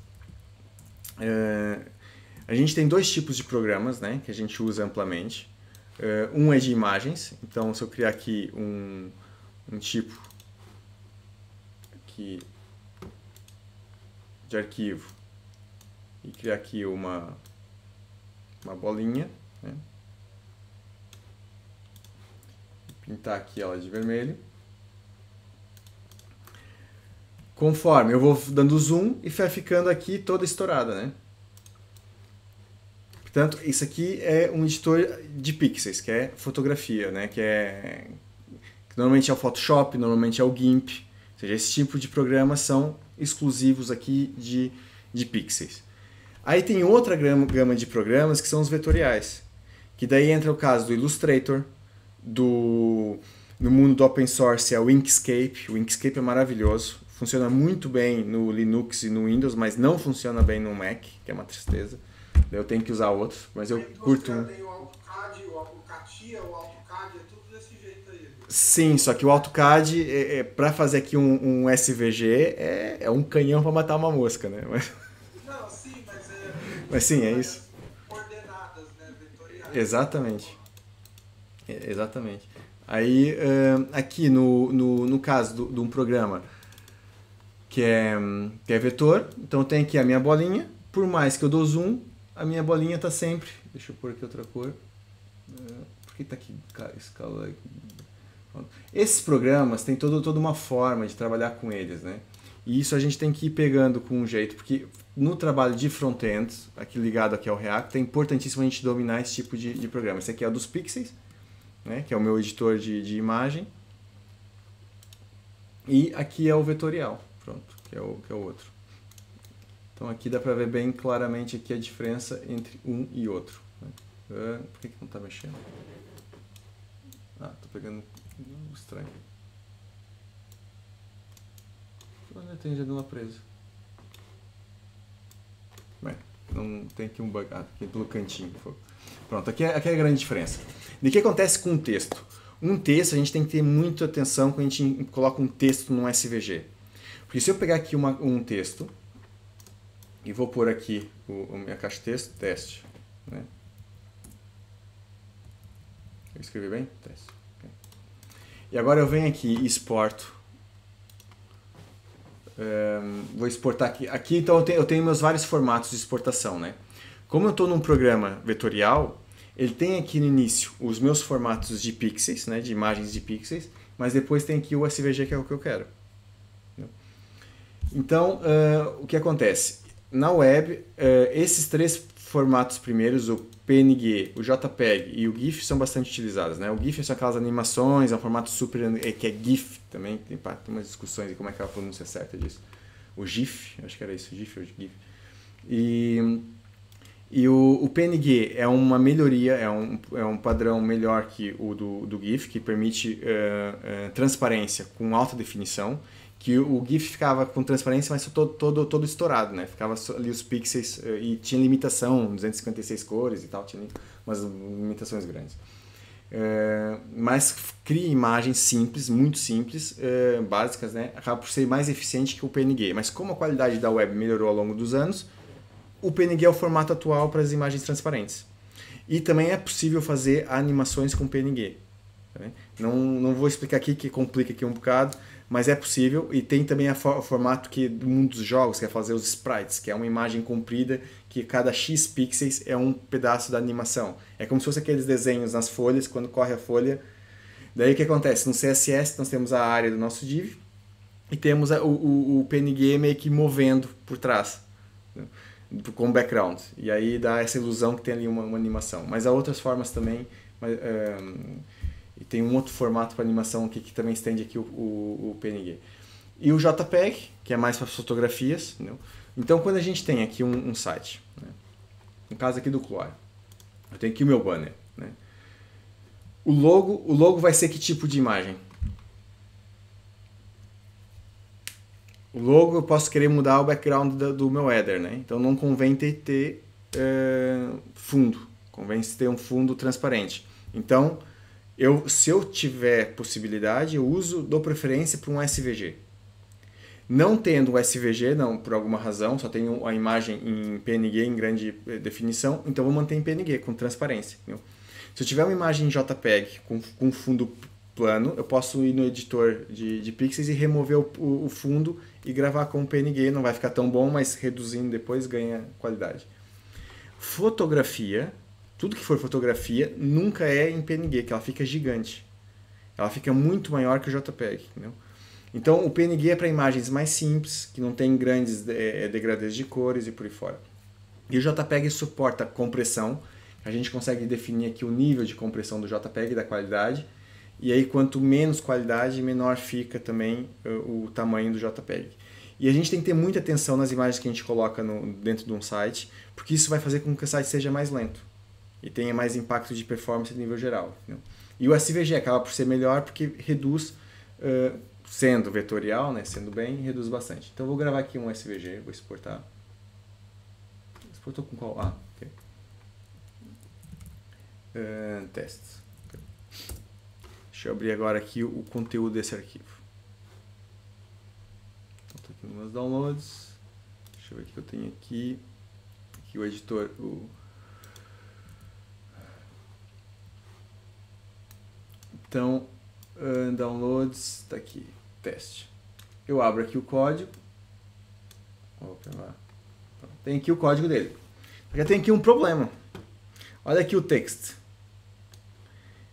a gente tem dois tipos de programas, né, que a gente usa amplamente. Um é de imagens, então se eu criar aqui um tipo aqui de arquivo e criar aqui uma bolinha, né? Pintar aqui ela de vermelho. Conforme eu vou dando zoom e vai ficando aqui toda estourada, né? Portanto, isso aqui é um editor de pixels, que é fotografia, né? Que normalmente é o Photoshop, normalmente é o GIMP. Ou seja, esse tipo de programas são exclusivos aqui de pixels. Aí tem outra gama de programas que são os vetoriais. Que daí entra o caso do Illustrator, no mundo do open source é o Inkscape. O Inkscape é maravilhoso. Funciona muito bem no Linux e no Windows, mas não funciona bem no Mac, que é uma tristeza. Eu tenho que usar outros, mas eu curto. Tem o AutoCAD, o CATIA, o AutoCAD, é tudo desse jeito aí. Sim, só que o AutoCAD, para fazer aqui um SVG, é um canhão para matar uma mosca, né? Não, sim, mas Mas sim, é isso. Coordenadas, né? Vetoriais. Exatamente. Exatamente. Aí, aqui no caso de um programa que é vetor, então eu tenho aqui a minha bolinha, por mais que eu dou zoom, a minha bolinha está sempre... Deixa eu pôr aqui outra cor. Por que está aqui escala? Esses programas têm toda uma forma de trabalhar com eles, né? E isso a gente tem que ir pegando com um jeito, porque no trabalho de front-end, aqui ligado aqui ao React, é importantíssimo a gente dominar esse tipo de programa. Esse aqui é o dos pixels, né? Que é o meu editor de imagem. E aqui é o vetorial, pronto, que é o outro. Então aqui dá para ver bem claramente aqui a diferença entre um e outro. Por que não está mexendo? Ah, estou pegando estranho. Olha, tem janela presa. Bem, não tem aqui um bug. Ah, aqui pelo cantinho. Pronto, aqui é a grande diferença. E o que acontece com o texto? Um texto a gente tem que ter muita atenção quando a gente coloca um texto num SVG. Porque se eu pegar aqui um texto e vou pôr aqui a minha caixa de texto, teste, né? Eu escrevi bem? Teste. Okay. E agora eu venho aqui e exporto. Vou exportar aqui. Aqui então eu tenho meus vários formatos de exportação, né? Como eu estou num programa vetorial, ele tem aqui no início os meus formatos de pixels, né? De imagens de pixels, mas depois tem aqui o SVG que é o que eu quero. Então, o que acontece? Na web, esses três formatos primeiros, o PNG, o JPEG e o GIF são bastante utilizadas, né? O GIF são aquelas animações, é um formato super, que é GIF também, tem umas discussões de como é que é a pronúncia certa disso. O GIF, acho que era isso, GIF ou GIF. E o PNG é uma melhoria, é um padrão melhor que o do GIF, que permite transparência com alta definição, que o GIF ficava com transparência, mas todo estourado, né? Ficava ali os pixels e tinha limitação, 256 cores e tal, tinha umas limitações grandes. Mas cria imagens simples, muito simples, básicas, né? Acaba por ser mais eficiente que o PNG. Mas como a qualidade da web melhorou ao longo dos anos, o PNG é o formato atual para as imagens transparentes. E também é possível fazer animações com PNG. Tá? Não vou explicar aqui, que complica aqui um bocado, mas é possível. E tem também o formato do mundo dos jogos, que é fazer os sprites, que é uma imagem comprida, que cada X pixels é um pedaço da animação. É como se fosse aqueles desenhos nas folhas, quando corre a folha. Daí o que acontece? No CSS nós temos a área do nosso div e temos o PNG meio que movendo por trás, né? Com background, e aí dá essa ilusão que tem ali uma animação. Mas há outras formas também, e tem um outro formato para animação aqui que também estende aqui o PNG. E o JPEG, que é mais para fotografias, né? Então quando a gente tem aqui um site, né? No caso aqui do Cloar, eu tenho aqui o meu banner, né? O logo vai ser que tipo de imagem? O logo eu posso querer mudar o background do meu header, né? Então não convém ter fundo, convém ter um fundo transparente. Então, se eu tiver possibilidade, eu dou preferência para um SVG. Não tendo um SVG, não, por alguma razão, só tenho a imagem em PNG em grande definição, então vou manter em PNG, com transparência. Entendeu? Se eu tiver uma imagem em JPEG com fundo plano, eu posso ir no editor de pixels e remover o fundo e gravar com o PNG. Não vai ficar tão bom, mas reduzindo depois ganha qualidade. Fotografia, tudo que for fotografia, nunca é em PNG, que ela fica gigante. Ela fica muito maior que o JPEG. Entendeu? Então o PNG é para imagens mais simples, que não tem grandes degradês de cores e por aí fora. E o JPEG suporta compressão. A gente consegue definir aqui o nível de compressão do JPEG, da qualidade. E aí, quanto menos qualidade, menor fica também o tamanho do JPEG. E a gente tem que ter muita atenção nas imagens que a gente coloca dentro de um site, porque isso vai fazer com que o site seja mais lento e tenha mais impacto de performance a nível geral. Entendeu? E o SVG acaba por ser melhor porque reduz, sendo vetorial, né, sendo bem, reduz bastante. Então eu vou gravar aqui um SVG, vou exportar. Exportou com qual? Ah, ok. Testes. Deixa eu abrir agora aqui o conteúdo desse arquivo. Estou aqui nos meus downloads. Deixa eu ver o que eu tenho aqui. Aqui o editor. Então, downloads, está aqui. Teste. Eu abro aqui o código. Opa, lá. Tem aqui o código dele. Já tem aqui um problema. Olha aqui o texto.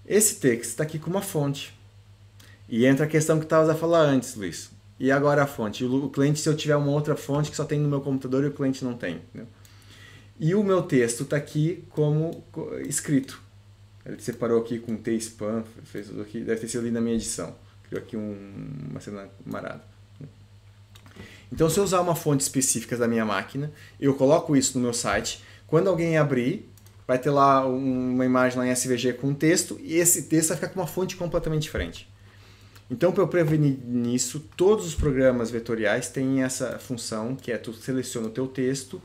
Esse texto está aqui com uma fonte. E entra a questão que estava a falar antes, Luiz. E agora a fonte? O cliente, se eu tiver uma outra fonte que só tem no meu computador e o cliente não tem. Né? E o meu texto está aqui como escrito. Ele separou aqui com T-Spam, fez tudo aqui. Deve ter sido ali na minha edição. Criou aqui uma cena marada. Então, se eu usar uma fonte específica da minha máquina, eu coloco isso no meu site. Quando alguém abrir, vai ter lá uma imagem lá em SVG com texto, e esse texto vai ficar com uma fonte completamente diferente. Então, para eu prevenir nisso, todos os programas vetoriais têm essa função, que é tu seleciona o teu texto,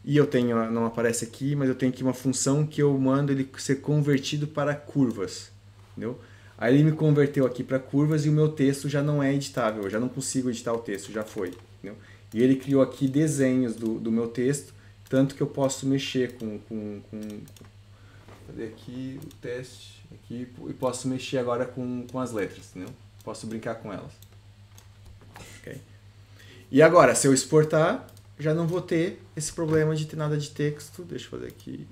e eu tenho, não aparece aqui, mas eu tenho aqui uma função que eu mando ele ser convertido para curvas. Entendeu? Aí ele me converteu aqui para curvas e o meu texto já não é editável, eu já não consigo editar o texto, já foi. Entendeu? E ele criou aqui desenhos do meu texto, tanto que eu posso mexer cadê aqui o teste aqui, e posso mexer agora com as letras, entendeu? Posso brincar com elas. Okay. E agora, se eu exportar, já não vou ter esse problema de ter nada de texto. Deixa eu fazer aqui.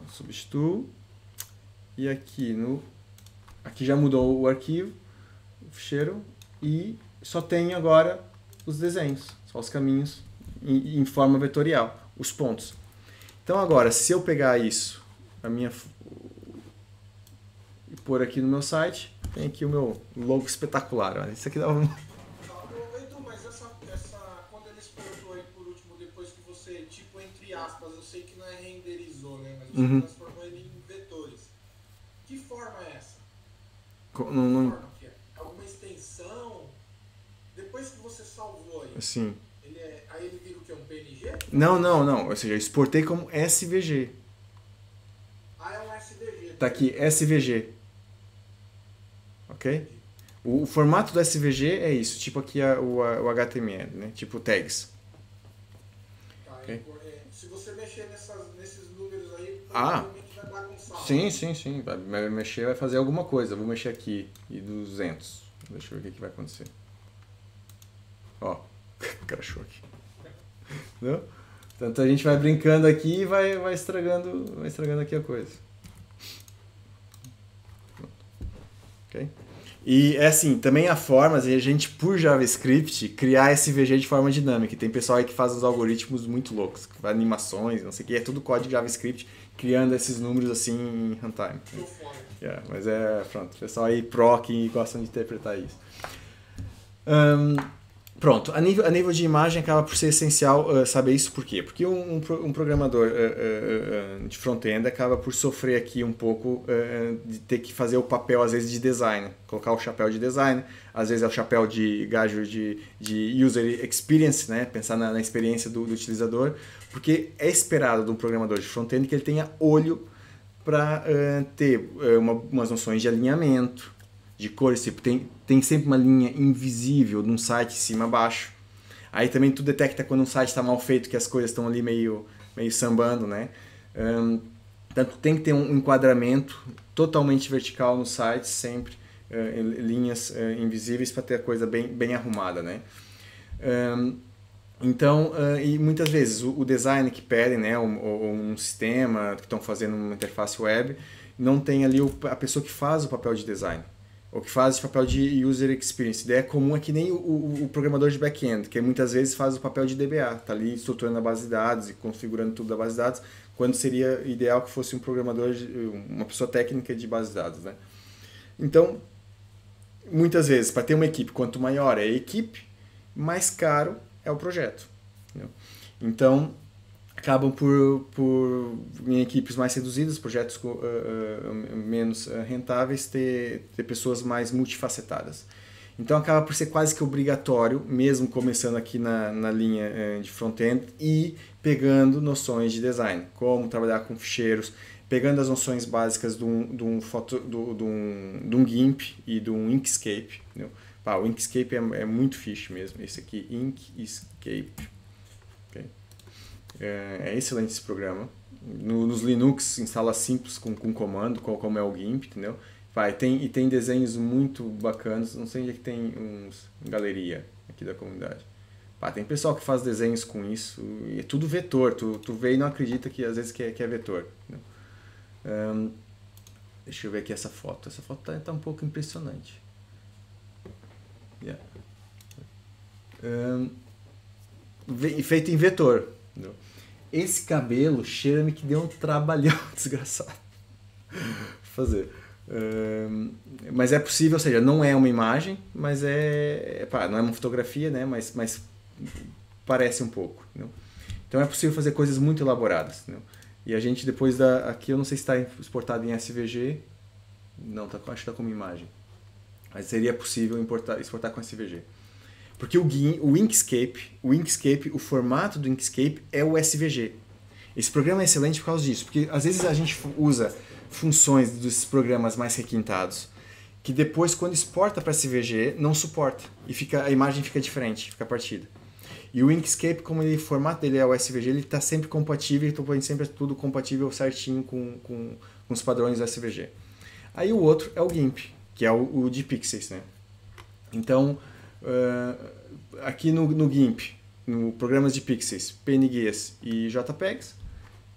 Substituo. E aqui já mudou o arquivo. o ficheiro e só tenho agora os desenhos, só os caminhos em forma vetorial, os pontos. Então agora, se eu pegar isso, e pôr aqui no meu site, tem aqui o meu logo espetacular. Olha, isso aqui dá um... Edu, mas quando ele exportou aí por último, depois que você, tipo, entre aspas, eu sei que não é renderizou, né? Mas você transformou ele em vetores. Que forma é essa? Forma que é? Alguma extensão? Depois que você salvou aí, Assim. Aí ele vira o quê? Um PNG? Não. Ou seja, eu exportei como SVG. Ah, é um SVG. Tá aqui, SVG. Ok? O formato do SVG é isso, tipo aqui o HTML, né? Tipo tags. Tá, Okay. Se você mexer nesses números aí, provavelmente vai bagunçar. Sim. Vai mexer, vai fazer alguma coisa. Vou mexer aqui e 200. Deixa eu ver o que vai acontecer. Ó, crashou aqui. Entendeu? Então a gente vai brincando aqui e vai estragando aqui a coisa. Ok? E é assim, também há formas, a gente, por JavaScript, criar SVG de forma dinâmica. E tem pessoal aí que faz uns algoritmos muito loucos, que faz animações, não sei o que, é tudo código JavaScript, criando esses números assim em runtime. Mas pronto, o pessoal aí pro que gostam de interpretar isso. Pronto, a nível de imagem acaba por ser essencial saber isso por quê? Porque um programador de front-end acaba por sofrer aqui um pouco de ter que fazer o papel, às vezes, de design. Colocar o chapéu de design, às vezes é o chapéu de gajo de user experience, né? Pensar na experiência do utilizador, porque é esperado de um programador de front-end que ele tenha olho para ter umas noções de alinhamento, de cores, tipo, tem sempre uma linha invisível num site de cima a baixo. Aí também tu detecta quando um site está mal feito, que as coisas estão ali meio sambando, né? Tanto tem que ter um enquadramento totalmente vertical no site, sempre linhas invisíveis para ter a coisa bem arrumada, né? Então, e muitas vezes o design que pedem, né, ou um sistema que estão fazendo uma interface web, não tem ali a pessoa que faz o papel de design, ou que faz o papel de user experience. A ideia comum é que nem o programador de back-end, que muitas vezes faz o papel de DBA, está ali estruturando a base de dados e configurando tudo da base de dados, quando seria ideal que fosse um programador, uma pessoa técnica de base de dados, né? Então, muitas vezes, para ter uma equipe, quanto maior é a equipe, mais caro é o projeto. Entendeu? Então, acabam por em equipes mais reduzidas, projetos menos rentáveis, ter pessoas mais multifacetadas. Então acaba por ser quase que obrigatório, mesmo começando aqui na linha de front-end, e pegando noções de design, como trabalhar com ficheiros, pegando as noções básicas de um GIMP e de um Inkscape. Entendeu? O Inkscape é muito fixe mesmo, esse aqui, Inkscape. Okay? É excelente esse programa. Nos Linux instala simples com comando, como é o GIMP, entendeu? Tem desenhos muito bacanas, não sei onde é que tem galeria aqui da comunidade. Tem pessoal que faz desenhos com isso, e é tudo vetor, tu vê e não acredita que às vezes que é vetor. Deixa eu ver aqui essa foto tá um pouco impressionante. Feito em vetor. Entendeu? Esse cabelo cheira-me que deu um trabalhão desgraçado fazer. Mas é possível, ou seja, não é uma imagem, mas não é uma fotografia, né? Mas parece um pouco. Entendeu? Então é possível fazer coisas muito elaboradas. Entendeu? E a gente depois aqui eu não sei se está exportado em SVG, não, acho que está como imagem, mas seria possível exportar com SVG. Porque o Inkscape, o formato do Inkscape é o SVG. Esse programa é excelente por causa disso, porque às vezes a gente usa funções desses programas mais requintados, que depois, quando exporta para SVG, não suporta, e a imagem fica diferente, fica partida. E o Inkscape, como o formato dele é o SVG, ele está sempre compatível, então sempre é tudo compatível certinho com os padrões do SVG. Aí o outro é o GIMP, que é o de pixels, né? Então, aqui no GIMP, no programas de pixels, PNGs e JPEGs,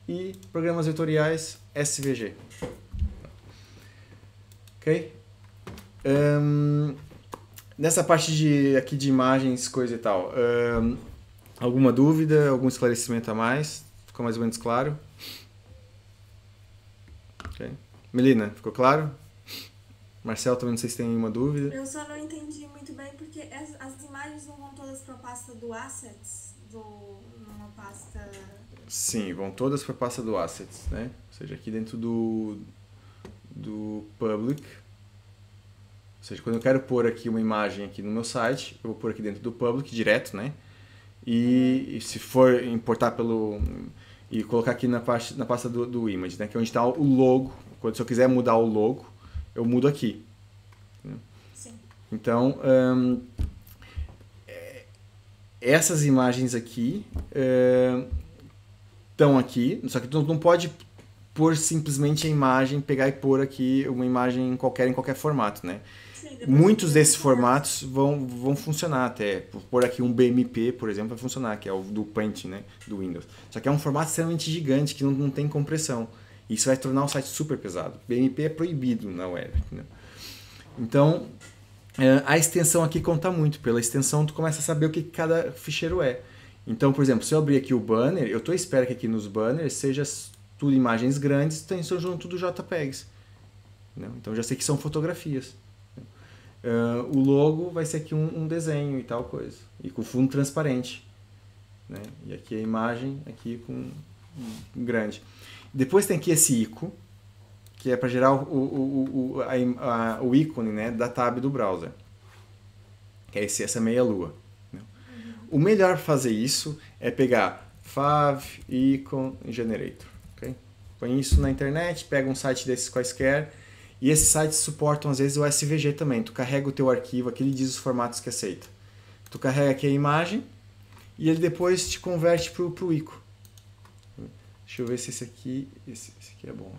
e programas vetoriais SVG. Ok? Nessa parte aqui de imagens, coisa e tal, alguma dúvida, algum esclarecimento a mais? Ficou mais ou menos claro? Okay. Melina, ficou claro? Marcel, também não sei se tem nenhuma dúvida. Eu só não entendi muito bem porque as imagens não vão todas para a pasta do Assets, numa pasta... Sim, vão todas para a pasta do Assets, né? Ou seja, aqui dentro do Public. Ou seja, quando eu quero pôr aqui uma imagem aqui no meu site, eu vou pôr aqui dentro do Public direto, né? E se for importar e colocar aqui na pasta do Image, né? Que é onde está o logo. Se eu quiser mudar o logo, eu mudo aqui. Sim. Então, essas imagens aqui estão aqui, só que tu não pode pôr simplesmente a imagem, pegar e pôr aqui uma imagem em qualquer formato, né? Sim, Muitos desses formatos vão funcionar até. Pôr aqui um BMP, por exemplo, vai funcionar, que é o do Paint, né, do Windows. Só que é um formato extremamente gigante, que não tem compressão. Isso vai tornar o site super pesado. BMP é proibido na web. Né? Então, a extensão aqui conta muito. Pela extensão, tu começa a saber o que cada ficheiro é. Então, por exemplo, se eu abrir aqui o banner, eu estou esperando que aqui nos banners seja tudo imagens grandes, são junto tudo JPEGs. Né? Então, já sei que são fotografias. O logo vai ser aqui um desenho e tal coisa. E com fundo transparente. Né? E aqui a imagem aqui com grande. Depois tem aqui esse ícone, que é para gerar o ícone, né, da tab do browser. Que é essa meia lua. Né? O melhor para fazer isso é pegar Fav, Icon e Generator. Okay? Põe isso na internet, pega um site desses quaisquer. E esses sites suportam às vezes o SVG também. Tu carrega o teu arquivo, aqui ele diz os formatos que aceita. Tu carrega aqui a imagem e ele depois te converte para o ICO. Deixa eu ver se esse aqui é bom.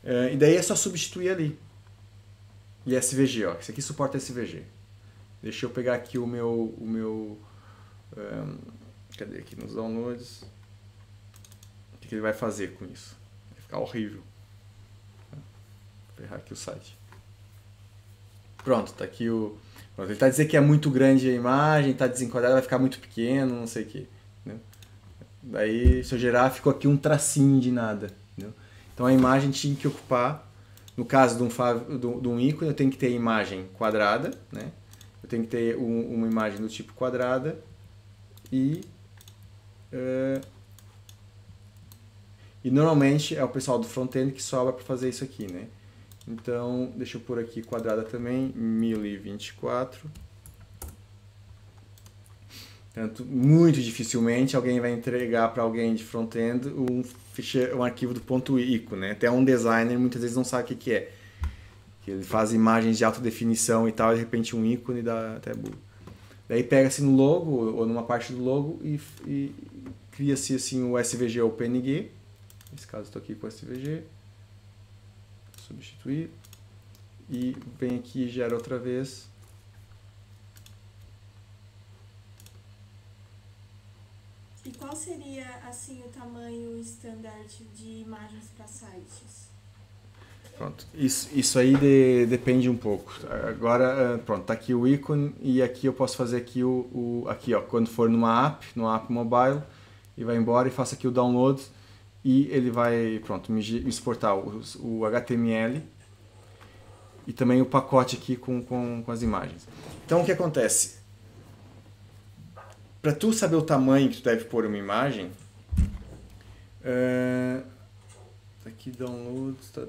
E daí é só substituir ali. E SVG, ó. Esse aqui suporta SVG. Deixa eu pegar aqui o meu cadê aqui nos downloads? O que ele vai fazer com isso? Vai ficar horrível. Vou ferrar aqui o site. Pronto, tá aqui o... Pronto, ele está dizendo que é muito grande a imagem, está desenquadrado, vai ficar muito pequeno, não sei o que. Né? Daí, se eu gerar, ficou aqui um tracinho de nada. Né? Então a imagem tinha que ocupar, no caso de um ícone, eu tenho que ter a imagem quadrada, né? Eu tenho que ter uma imagem do tipo quadrada e normalmente é o pessoal do front-end que sobra para fazer isso aqui, né? Então, deixa eu pôr aqui quadrada também, 1024. Portanto, muito dificilmente alguém vai entregar para alguém de front-end um arquivo do ponto .ico, né? Até um designer muitas vezes não sabe o que é. Que ele faz imagens de alta definição e tal, e de repente um ícone dá até bug. Daí pega-se no logo, ou numa parte do logo, e cria-se assim, o SVG ou o PNG. Nesse caso estou aqui com o SVG. Substituir. E vem aqui e gera outra vez. E qual seria, assim, o tamanho standard de imagens para sites? Pronto, isso aí depende um pouco. Agora, pronto, tá aqui o ícone e aqui eu posso fazer aqui aqui, ó, quando for numa app mobile, e vai embora e faço aqui o download e ele vai, pronto, me exportar o HTML e também o pacote aqui com as imagens. Então o que acontece? Para tu saber o tamanho que tu deve pôr uma imagem, aqui download, tá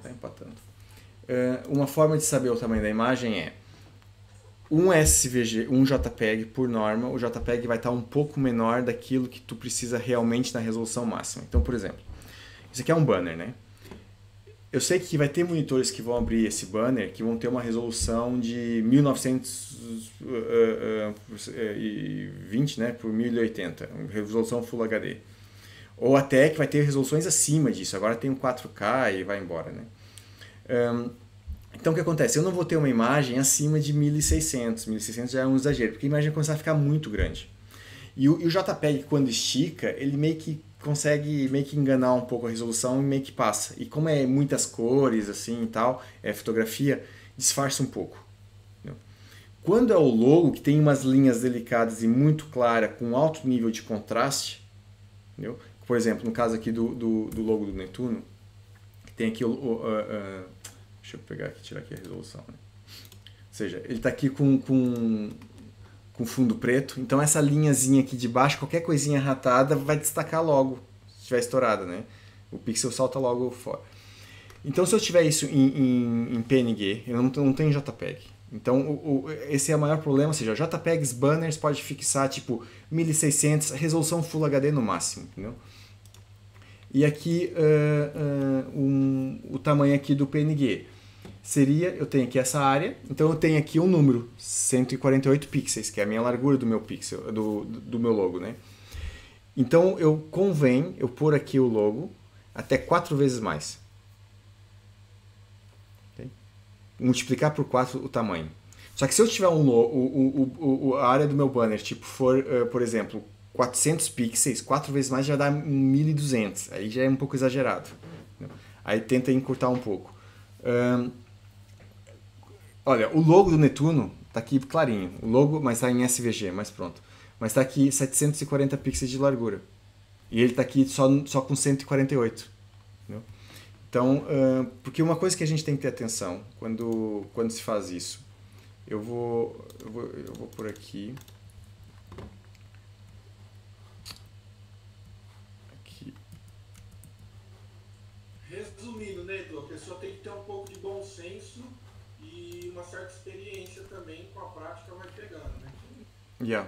empatando. Uma forma de saber o tamanho da imagem é um SVG, um JPEG por norma, o JPEG vai estar um pouco menor daquilo que tu precisa realmente na resolução máxima. Então, por exemplo, isso aqui é um banner, né? Eu sei que vai ter monitores que vão abrir esse banner que vão ter uma resolução de 1920, né, por 1080, resolução Full HD. Ou até que vai ter resoluções acima disso. Agora tem um 4K e vai embora, né? Então o que acontece? Eu não vou ter uma imagem acima de 1600. 1600 já é um exagero, porque a imagem vai começar a ficar muito grande. E o JPEG, quando estica, ele meio que consegue enganar um pouco a resolução e meio que passa. E como é muitas cores assim e tal, fotografia, disfarça um pouco. Entendeu? Quando é o logo, que tem umas linhas delicadas e muito clara, com alto nível de contraste, entendeu? Por exemplo, no caso aqui do logo do Netuno, que tem aqui deixa eu pegar aqui, tirar aqui a resolução, né? Ou seja, ele está aqui com fundo preto, então essa linhazinha aqui de baixo, qualquer coisinha ratada vai destacar logo, se estiver estourada, né? O pixel salta logo fora. Então, se eu tiver isso em PNG, eu não tenho JPEG. Então, esse é o maior problema, ou seja, JPEGs, banners, pode fixar tipo 1600, resolução Full HD no máximo, entendeu? E aqui, o tamanho aqui do PNG seria, eu tenho aqui essa área, então eu tenho aqui um número, 148 pixels, que é a minha largura do meu pixel, do meu logo, né? Então, convém eu pôr aqui o logo até 4 vezes mais. Multiplicar por 4 o tamanho. Só que se eu tiver a área do meu banner tipo for, por exemplo, 400 pixels, 4 vezes mais já dá 1200. Aí já é um pouco exagerado. Aí tenta encurtar um pouco. Olha, o logo do Netuno tá aqui clarinho. O logo, mas tá em SVG, mas pronto. Mas tá aqui 740 pixels de largura. E ele tá aqui só com 148. Entendeu? Então, porque uma coisa que a gente tem que ter atenção quando se faz isso, eu vou por aqui. Resumindo, né, Edu, a pessoa tem que ter um pouco de bom senso e uma certa experiência também, com a prática vai pegando, né? Yeah.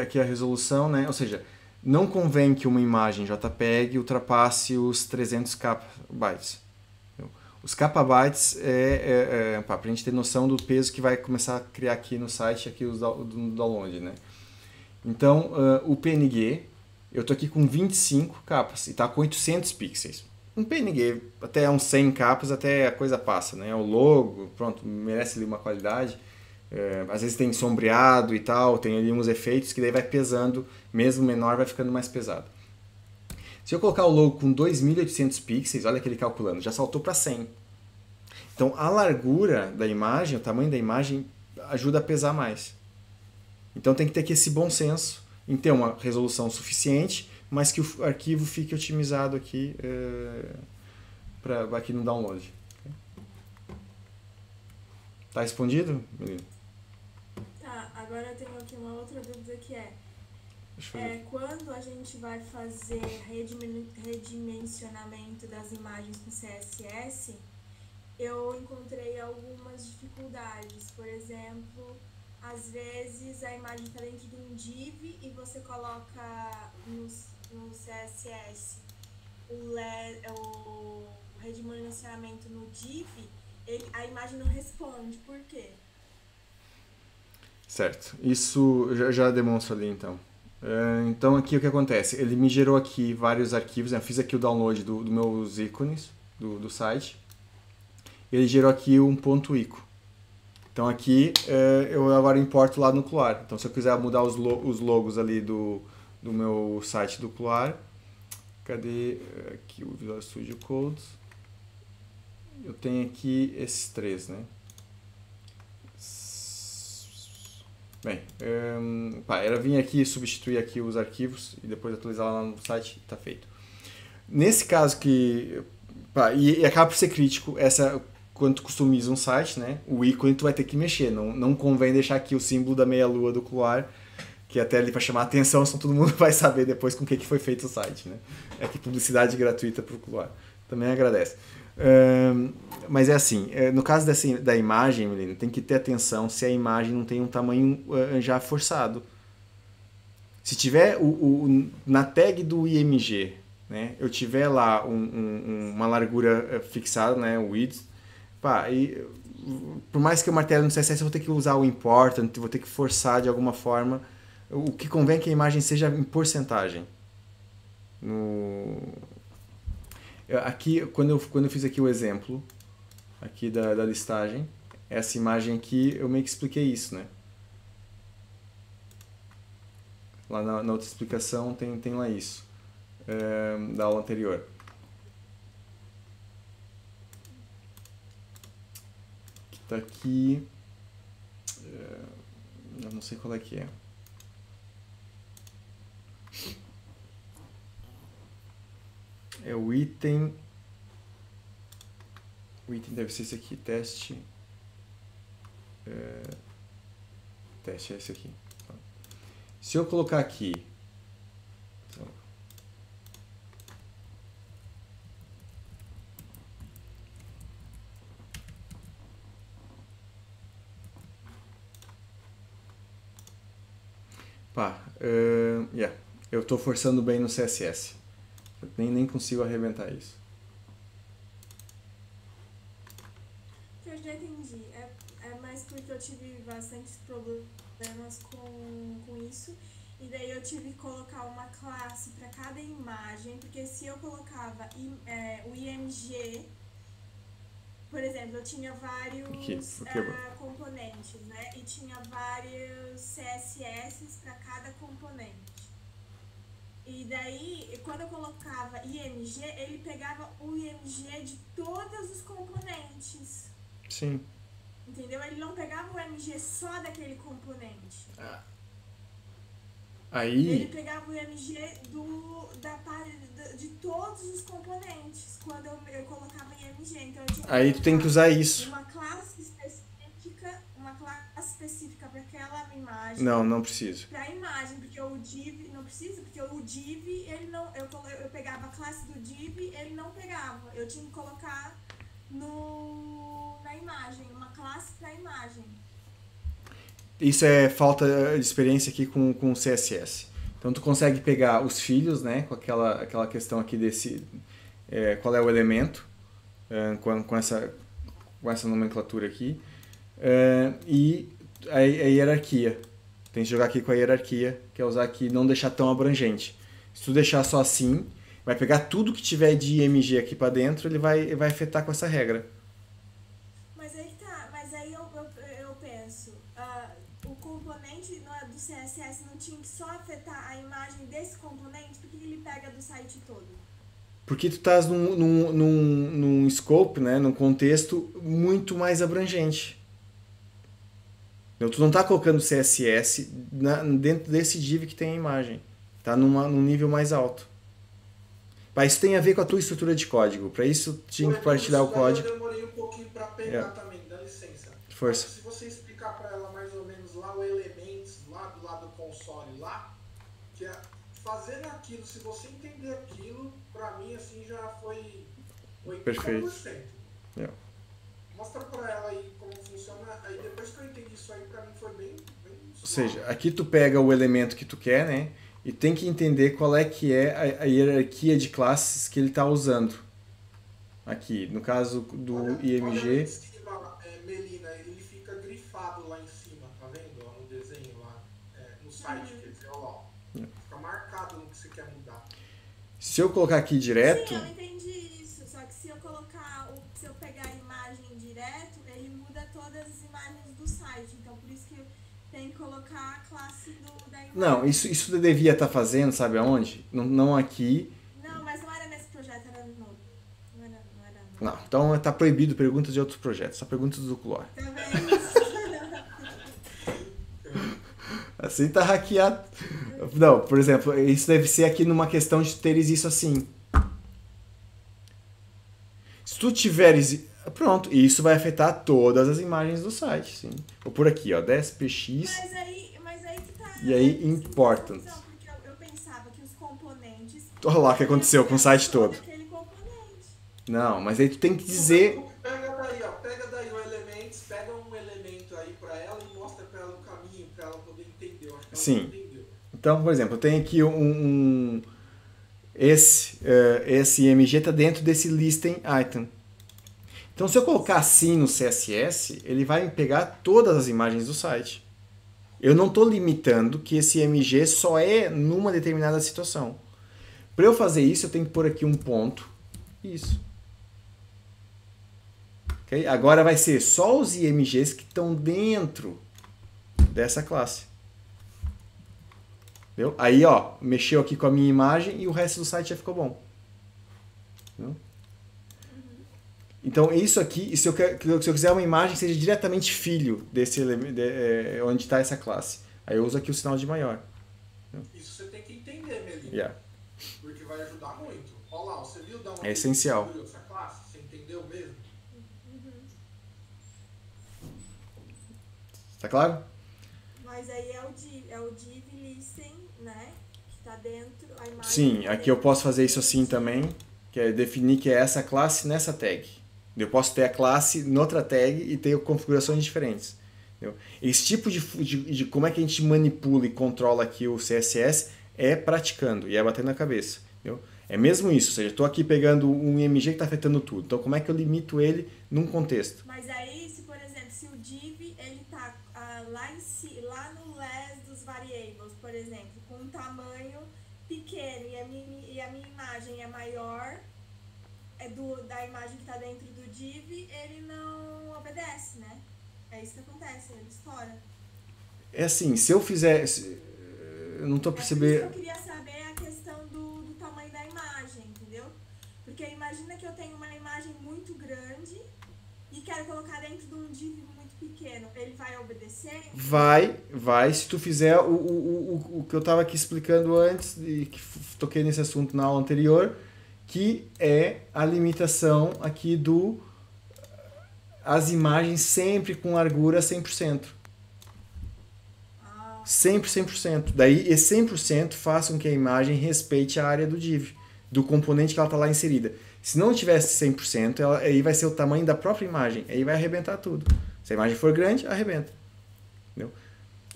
Aqui a resolução, né? Ou seja, não convém que uma imagem JPEG ultrapasse os 300 KB. Os KB para a gente ter noção do peso que vai começar a criar aqui no site, aqui do download, né? Então, o PNG, eu tô aqui com 25 capas e tá com 800 pixels. Um PNG até uns 100 capas, até a coisa passa, né? O logo, pronto, merece ali uma qualidade. Às vezes tem sombreado e tal, tem ali uns efeitos que daí vai pesando, mesmo menor vai ficando mais pesado. Se eu colocar o logo com 2800 pixels, olha aquele calculando, já saltou para 100. Então a largura da imagem, o tamanho da imagem ajuda a pesar mais. Então tem que ter aqui esse bom senso em ter uma resolução suficiente, mas que o arquivo fique otimizado aqui, aqui no download. Tá respondido, menino? Agora eu tenho aqui uma outra dúvida que quando a gente vai fazer redimensionamento das imagens com CSS, eu encontrei algumas dificuldades. Por exemplo, às vezes a imagem está dentro de um div e você coloca no CSS o redimensionamento no div, a imagem não responde. Por quê? Certo, isso já demonstra ali então. Então aqui o que acontece? Ele me gerou aqui vários arquivos, né? Eu fiz aqui o download dos meus ícones do site. Ele gerou aqui um ponto .ico. Então aqui eu agora importo lá no Cloar. Então se eu quiser mudar os logos ali do meu site do Cloar, cadê aqui o Visual Studio Code? Eu tenho aqui esses 3, né? Bem, era vir aqui substituir aqui os arquivos e depois atualizar lá no site, está feito. Nesse caso que e acaba por ser crítico quando tu customiza um site, né? O ícone tu vai ter que mexer, não convém deixar aqui o símbolo da meia-lua do Cloar, que até ali para chamar a atenção, senão todo mundo vai saber depois com o que foi feito o site, né? É que publicidade gratuita para o Cloar. Também agradece. Mas é assim, no caso da imagem, menino, tem que ter atenção se a imagem não tem um tamanho já forçado. Se tiver na tag do IMG, né, eu tiver lá uma largura fixada, né, o width, por mais que eu martele no CSS, eu vou ter que usar o important, vou ter que forçar de alguma forma. O que convém é que a imagem seja em porcentagem. Aqui, quando eu fiz aqui o exemplo aqui da listagem, essa imagem aqui, eu meio que expliquei isso, né? Lá na outra explicação tem lá isso, da aula anterior. Que tá aqui. Eu não sei qual é que é. É o item. O item deve ser esse aqui, teste. Teste é esse aqui. Se eu colocar aqui. Eu estou forçando bem no CSS. Eu nem consigo arrebentar isso. Eu já entendi. É mais porque eu tive bastantes problemas com isso. E daí eu tive que colocar uma classe para cada imagem. Porque se eu colocava o IMG, por exemplo, eu tinha vários componentes, né? E tinha vários CSS para cada componente. E daí, quando eu colocava IMG, ele pegava o IMG de todos os componentes. Sim. Entendeu? Ele não pegava o IMG só daquele componente. Aí... Ele pegava o IMG de todos os componentes quando eu colocava IMG. Então, eu tinha que aí tu tem que usar isso. Uma classe específica para aquela imagem. Não preciso. Para a imagem, porque o div não precisa, porque o div ele não, eu pegava a classe do div, ele não pegava. Eu tinha que colocar na imagem, uma classe para a imagem. Isso é falta de experiência aqui com o CSS. Então tu consegue pegar os filhos, né, com aquela questão aqui desse qual é o elemento com essa nomenclatura aqui e a hierarquia. Tem que jogar aqui com a hierarquia, que é usar aqui não deixar tão abrangente. Se tu deixar só assim, vai pegar tudo que tiver de IMG aqui para dentro, ele vai afetar com essa regra. Mas aí tá, mas aí eu penso, o componente do CSS não tinha que só afetar a imagem desse componente, porque ele pega do site todo? Porque tu estás num scope, né, num contexto muito mais abrangente. Então, tu não está colocando CSS dentro desse div que tem a imagem. Está num nível mais alto. Isso tem a ver com a tua estrutura de código. Para isso, tinha que compartilhar o código. Eu demorei um pouquinho para pegar também, dá licença. Força. Se você explicar para ela mais ou menos lá o Elements, lá do lado do console, lá, que é fazendo aquilo, se você entender aquilo, para mim assim já foi 80%. Perfeito. Mostra para ela aí como funciona, aí depois que eu entendi isso aí, para mim foi bem Ou seja, aqui tu pega o elemento que tu quer, né? E tem que entender qual é que é a hierarquia de classes que ele está usando. Aqui, no caso do IMG... Olha em cima, Melina, ele fica grifado lá em cima, tá vendo? No desenho lá, no site, quer dizer, olha lá, fica marcado no que você quer mudar. Se eu colocar aqui direto... Sim, eu entendi isso, só que se eu pegar a imagem direto, ele muda todas as imagens do site, então por isso que tem que colocar a classe da imagem. Não, isso devia estar fazendo, sabe aonde? Não aqui. Não, mas não era nesse projeto, era no novo. Não era Não, então está proibido perguntas de outros projetos, só perguntas do Clore. Tá vendo? Assim tá hackeado. Não, por exemplo, isso deve ser aqui numa questão de teres isso assim. Se tu tiveres... Pronto, e isso vai afetar todas as imagens do site, sim. Ou por aqui, ó, 10px. Mas aí que tá... E aí, important. Porque eu pensava que os componentes... Olha lá o que aconteceu com o site todo. Não, mas aí tu tem que dizer... Pega daí o Elements, pega um elemento aí pra ela e mostra pra ela o caminho, pra ela poder entender. Eu acho que ela Sim. não entendeu. Então, por exemplo, eu tenho aqui esse IMG está dentro desse listing item. Então, se eu colocar assim no CSS, ele vai me pegar todas as imagens do site. Eu não estou limitando que esse IMG só é numa determinada situação. Para eu fazer isso, eu tenho que pôr aqui um ponto. Isso. Okay? Agora vai ser só os IMGs que estão dentro dessa classe. Entendeu? Aí, ó, mexeu aqui com a minha imagem e o resto do site já ficou bom. Entendeu? Então, isso aqui, se eu quiser uma imagem que seja diretamente filho desse onde está essa classe, aí eu uso aqui o sinal de maior. Isso você tem que entender, Melina. Yeah. Porque vai ajudar muito. Olha lá, você viu dar uma É essencial. essa classe? Você entendeu mesmo? Tá claro? Mas aí é o div listen, né? Que tá dentro, a imagem. Sim, tá aqui eu dentro posso fazer do isso assim div. também, que é definir que é essa classe nessa tag. Eu posso ter a classe noutra tag e ter configurações diferentes. Entendeu? Esse tipo de como é que a gente manipula e controla aqui o CSS é praticando e é batendo na cabeça. Entendeu? É mesmo isso, ou seja, eu estou aqui pegando um IMG que está afetando tudo. Então, como é que eu limito ele num contexto? Mas aí, se por exemplo, se o div ele tá lá no less dos variables, por exemplo, com um tamanho pequeno e a minha imagem é maior da imagem que está dentro do div, ele não obedece, né? É isso que acontece, ele estoura. É assim, se eu fizer... Eu não estou percebendo... É por isso que eu queria saber a questão do tamanho da imagem, entendeu? Porque imagina que eu tenho uma imagem muito grande e quero colocar dentro de um div muito pequeno. Ele vai obedecer? Vai. Se tu fizer o que eu estava aqui explicando antes, e que toquei nesse assunto na aula anterior, que é a limitação aqui as imagens sempre com largura 100%. Sempre 100%. Daí, esse 100% faz com que a imagem respeite a área do div, do componente que ela está lá inserida. Se não tivesse 100%, aí vai ser o tamanho da própria imagem. Aí vai arrebentar tudo. Se a imagem for grande, arrebenta. Entendeu?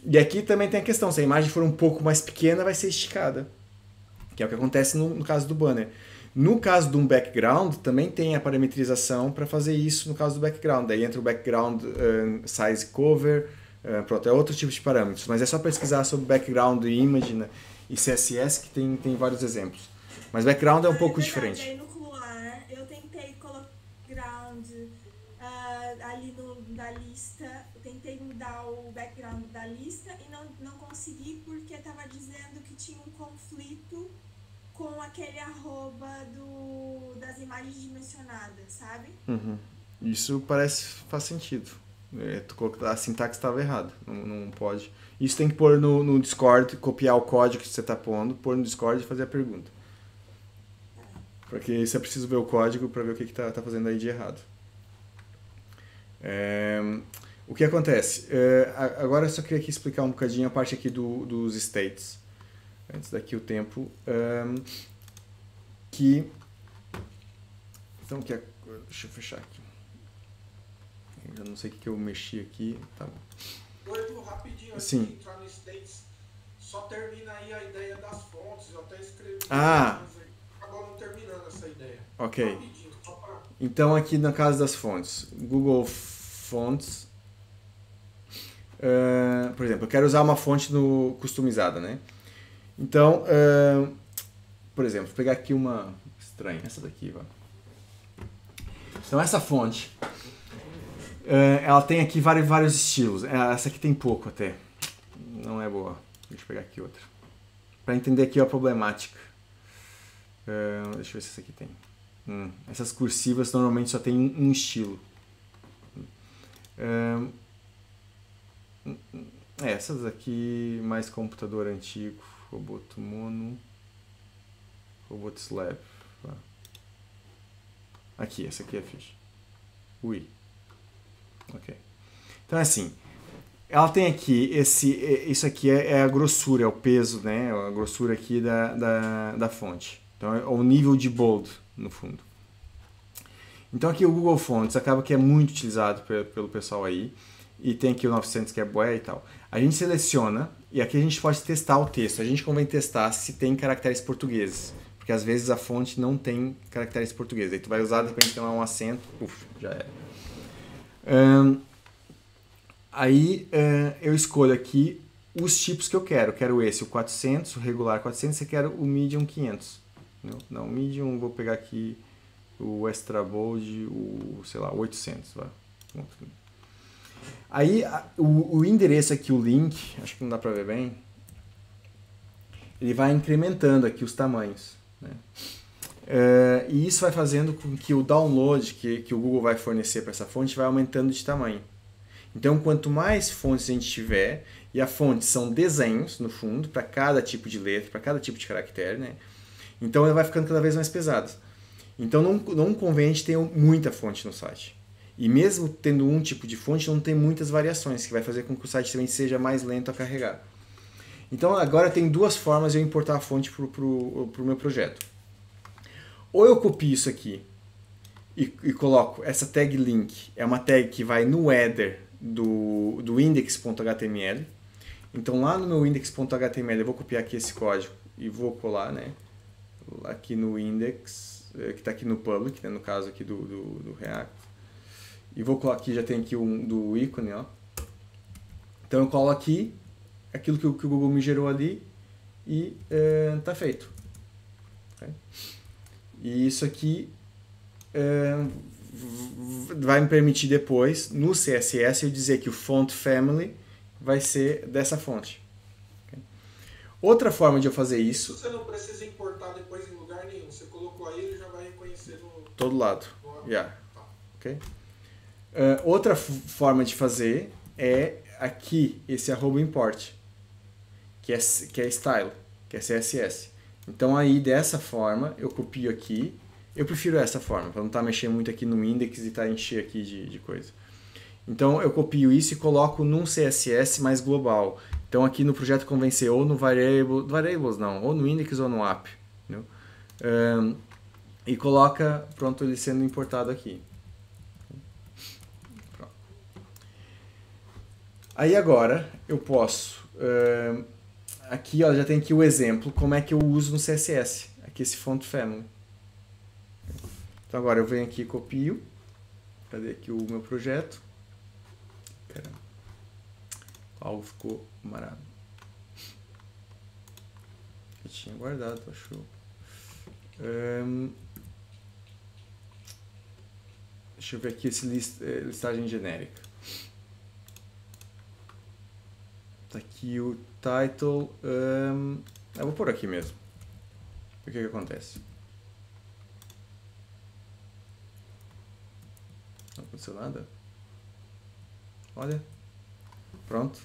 E aqui também tem a questão, se a imagem for um pouco mais pequena, vai ser esticada. Que é o que acontece no caso do banner. No caso de um background, também tem a parametrização para fazer isso no caso do background. Daí entra o background size cover, pronto, é outro tipo de parâmetros. Mas é só pesquisar sobre background e image, né, e CSS que tem vários exemplos. Mas background é um pouco diferente. Aí no Couloir, eu tentei colocar background ali da lista, eu tentei mudar o background da lista e não consegui porque estava dizendo que tinha um conflito com aquele arroba das imagens dimensionadas, sabe? Uhum. Isso faz sentido. A sintaxe estava errada, não pode. Isso tem que pôr no Discord, copiar o código que você está pondo, pôr no Discord e fazer a pergunta. Porque isso é preciso ver o código para ver o que está fazendo aí de errado. O que acontece? Agora eu só queria aqui explicar um bocadinho a parte aqui dos states. Antes daqui o tempo. Então, deixa eu fechar aqui. Eu não sei o que eu mexi aqui. Tá bom. Oi, Edu, rapidinho, antes Sim. de entrar no States, só termina aí a ideia das fontes. Eu até escrevi. Agora não terminando essa ideia. Ok. Rapidinho, só para... Então, aqui na casa das fontes, Google Fonts. Por exemplo, eu quero usar uma fonte customizada, né? Então, por exemplo, vou pegar aqui uma estranha, essa daqui, ó. Então, essa fonte, ela tem aqui vários estilos. Essa aqui tem pouco até. Não é boa. Deixa eu pegar aqui outra. Para entender aqui a problemática. Deixa eu ver se essa aqui tem. Essas cursivas normalmente só tem um estilo. Essas aqui, mais computador antigo. Roboto Mono. Roboto Slab. Aqui, essa aqui é ficha. Ui. Ok. Então é assim. Ela tem aqui isso aqui é a grossura, é o peso, né? A grossura aqui da fonte. Então é o nível de bold, no fundo. Então aqui o Google Fonts acaba que é muito utilizado pelo pessoal aí. E tem aqui o 900 que é bué e tal. A gente seleciona e aqui a gente pode testar o texto. A gente convém testar se tem caracteres portugueses. Porque às vezes a fonte não tem caracteres portugueses. Aí tu vai usar, de repente tem lá um acento, já era. Aí eu escolho aqui os tipos que eu quero. Eu quero esse, o 400, o regular 400, e quero o medium 500. Não, medium, vou pegar aqui o extra bold, sei lá, 800. Vai. Aí o endereço aqui, o link, acho que não dá pra ver bem, ele vai incrementando aqui os tamanhos, né? E isso vai fazendo com que o download que o Google vai fornecer para essa fonte vai aumentando de tamanho. Então, quanto mais fontes a gente tiver, e a fonte são desenhos, no fundo, para cada tipo de letra, para cada tipo de caractere, né? Então ela vai ficando cada vez mais pesada. Então não convém a gente ter muita fonte no site. E mesmo tendo um tipo de fonte, não tem muitas variações, que vai fazer com que o site também seja mais lento a carregar. Então agora tem duas formas de eu importar a fonte para o meu projeto. Ou eu copio isso aqui e coloco essa tag link, é uma tag que vai no header do index.html. Então lá no meu index.html eu vou copiar aqui esse código e vou colar, né, aqui no index, que está aqui no public, né, no caso aqui do React. E vou colar aqui, já tem aqui um do ícone, ó. Então eu colo aqui aquilo que o Google me gerou ali e tá feito. Okay? E isso aqui vai me permitir depois, no CSS, eu dizer que o font family vai ser dessa fonte. Okay? Outra forma de eu fazer isso... Você não precisa importar depois em lugar nenhum. Você colocou aí, ele já vai reconhecer no... Todo lado. No... Yeah. Tá. Okay? Outra forma de fazer é aqui, esse @import, que é style, que é CSS. Então aí, dessa forma, eu copio aqui. Eu prefiro essa forma, para não estar mexendo muito aqui no index e encher aqui de coisa. Então eu copio isso e coloco num CSS mais global. Então aqui no projeto convém ser ou no variables não, ou no index ou no app. E coloca, pronto, ele sendo importado aqui. Pronto. Aí agora eu posso, aqui ó, já tem aqui o exemplo, como é que eu uso no CSS, aqui esse font family. Então agora eu venho aqui e copio, cadê aqui o meu projeto? Caramba, algo ficou marado. Eu tinha guardado, achou? Deixa eu ver aqui esse listagem genérica. Tá aqui o title. Eu vou pôr aqui mesmo. O que acontece? Não aconteceu nada? Olha. Pronto.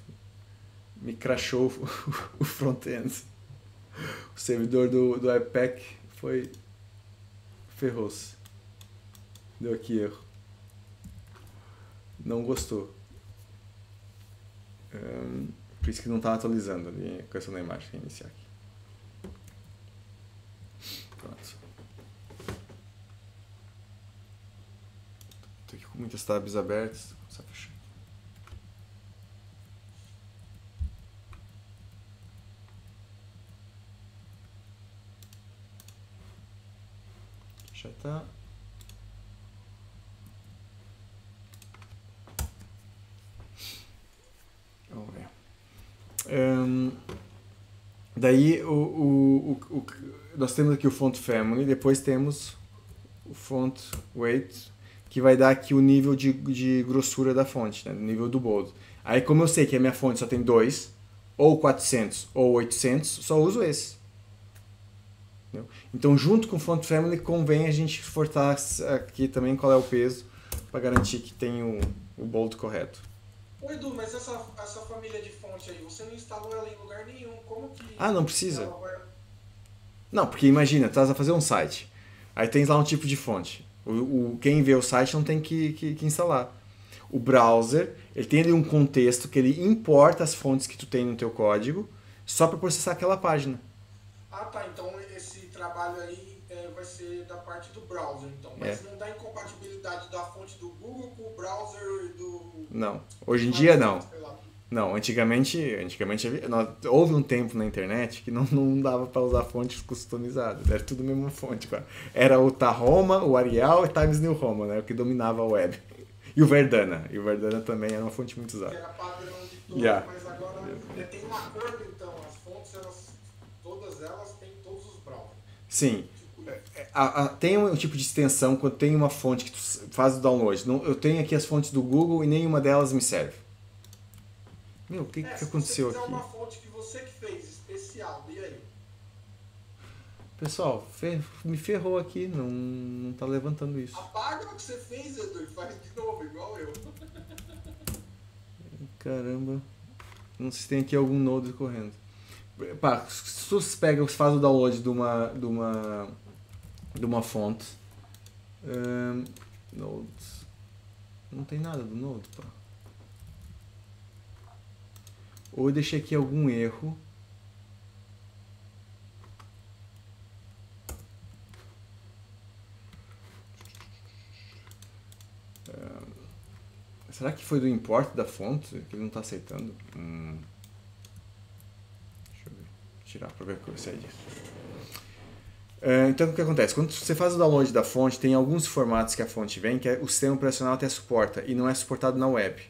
Me crashou o front-end. O servidor do Webpack ferrou-se. Deu aqui erro. Não gostou. Por isso que não está atualizando ali a questão da imagem. Vou iniciar aqui. Pronto. Estou aqui com muitas tabs abertas. Vou começar a fechar. Já está. Vamos ver. Daí nós temos aqui o font family, depois temos o font weight, que vai dar aqui o nível de grossura da fonte, né, o nível do bold. Aí como eu sei que a minha fonte só tem 2, ou 400 ou 800, só uso esse. Entendeu? Então junto com o font family convém a gente forçar aqui também qual é o peso, para garantir que tem o bold correto. Ô Edu, mas essa família de fonte aí, você não instalou ela em lugar nenhum, como que... Ah, não precisa? Não, porque imagina, tu estás a fazer um site, aí tens lá um tipo de fonte. Quem vê o site não tem que instalar. O browser, ele tem ali um contexto que ele importa as fontes que tu tem no teu código, só para processar aquela página. Ah tá, então esse trabalho aí vai ser da parte do browser, então. Mas não dá incompatibilidade da fonte do Google com o browser do... Não, hoje em dia não. Não, antigamente houve um tempo na internet que não dava para usar fontes customizadas, era tudo a mesma fonte. Cara. Era o Tahoma, o Arial e Times New Roman, né, o que dominava a web. E o Verdana. E o Verdana também era uma fonte muito usada. Que era padrão de tudo, mas agora tem um acordo, então. As fontes, todas elas têm todos os browsers. Sim. Tem um tipo de extensão quando tem uma fonte que tu faz o download. Eu tenho aqui as fontes do Google e nenhuma delas me serve. Meu, o que aconteceu aqui? Se você quiser uma fonte que você que fez, especial, e aí? Pessoal, me ferrou aqui, não tá levantando isso. Apaga o que você fez, Edu, e faz de novo, igual eu. Caramba. Não sei se tem aqui algum node correndo. Pá, se você pega, faz o download de uma fonte. Nodes. Não tem nada do node, pá. Ou eu deixei aqui algum erro. Será que foi do import da fonte que ele não está aceitando? Deixa eu ver. Tirar para ver o que eu sei disso. Então o que acontece? Quando você faz o download da fonte, tem alguns formatos que a fonte vem que o sistema operacional até suporta e não é suportado na web.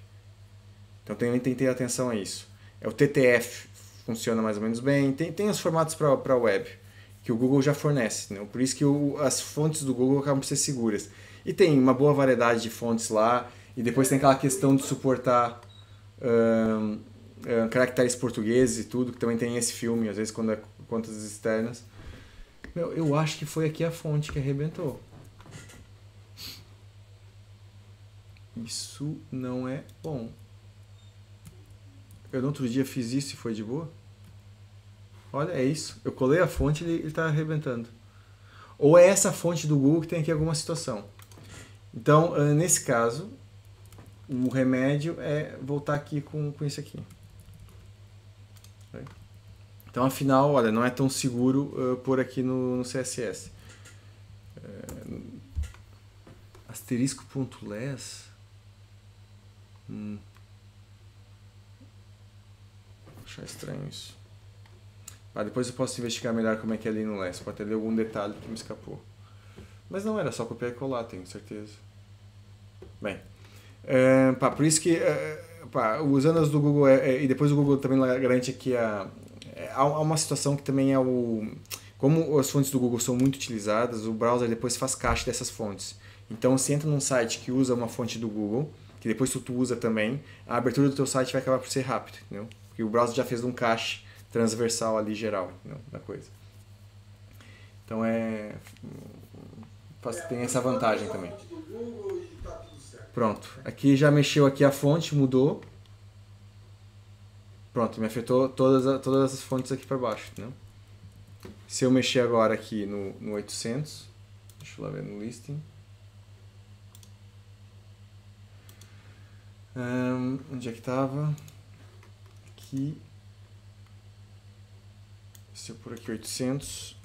Então tem que ter atenção a isso. O TTF funciona mais ou menos bem. Tem os formatos para a web que o Google já fornece. Né? Por isso que as fontes do Google acabam por ser seguras. E tem uma boa variedade de fontes lá. E depois tem aquela questão de suportar caracteres portugueses e tudo, que também tem esse filme, às vezes quando é contas externas. Eu acho que foi aqui a fonte que arrebentou. Isso não é bom. Eu no outro dia fiz isso e foi de boa. Olha, é isso. Eu colei a fonte e ele está arrebentando. Ou é essa fonte do Google que tem aqui alguma situação. Então, nesse caso, o remédio é voltar aqui com isso aqui. Então, afinal, olha, não é tão seguro pôr aqui no CSS. Asterisco.less. Achar estranho isso. Depois eu posso investigar melhor como é que é ali no less. Pode ter algum detalhe que me escapou. Mas não era só copiar e colar, tenho certeza. Bem, por isso que usando as do Google e depois o Google também garante que há uma situação que também é como as fontes do Google são muito utilizadas, o browser depois faz cache dessas fontes. Então se entra num site que usa uma fonte do Google, que depois tu usa também, a abertura do teu site vai acabar por ser rápido, entendeu? Porque o browser já fez um cache transversal ali geral, entendeu? Da coisa. Então tem essa vantagem também. Pronto, aqui já mexeu aqui a fonte, mudou. Pronto, me afetou todas as fontes aqui para baixo, entendeu? Se eu mexer agora aqui no 800, deixa eu lá ver no listing. Onde é que estava? Aqui. Se eu pôr aqui 800.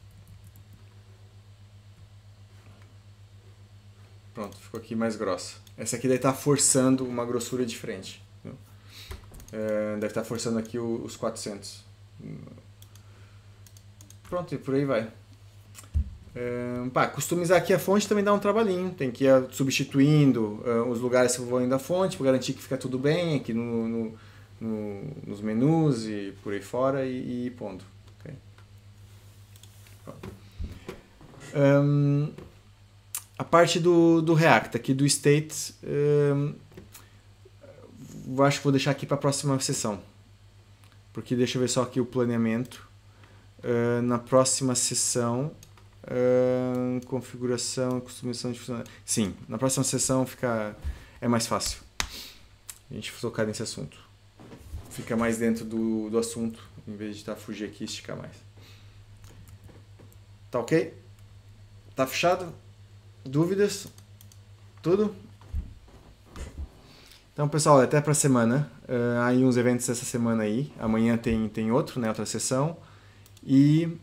Pronto, ficou aqui mais grossa. Essa aqui deve estar forçando uma grossura diferente. Deve estar forçando aqui os 400. Pronto, e por aí vai. Customizar aqui a fonte também dá um trabalhinho. Tem que ir substituindo os lugares que vão indo da fonte para garantir que fica tudo bem aqui nos menus e por aí fora e pondo. Okay. A parte do React, aqui do State, acho que vou deixar aqui para a próxima sessão. Porque deixa eu ver só aqui o planeamento. Na próxima sessão, configuração, customização de funcionalidade. Sim, na próxima sessão é mais fácil a gente focar nesse assunto. Fica mais dentro do assunto, em vez de fugir aqui e esticar mais. Tá ok? Tá fechado? Dúvidas? Tudo? Então, pessoal, até para a semana. Há aí uns eventos essa semana aí. Amanhã tem outro, né? Outra sessão. E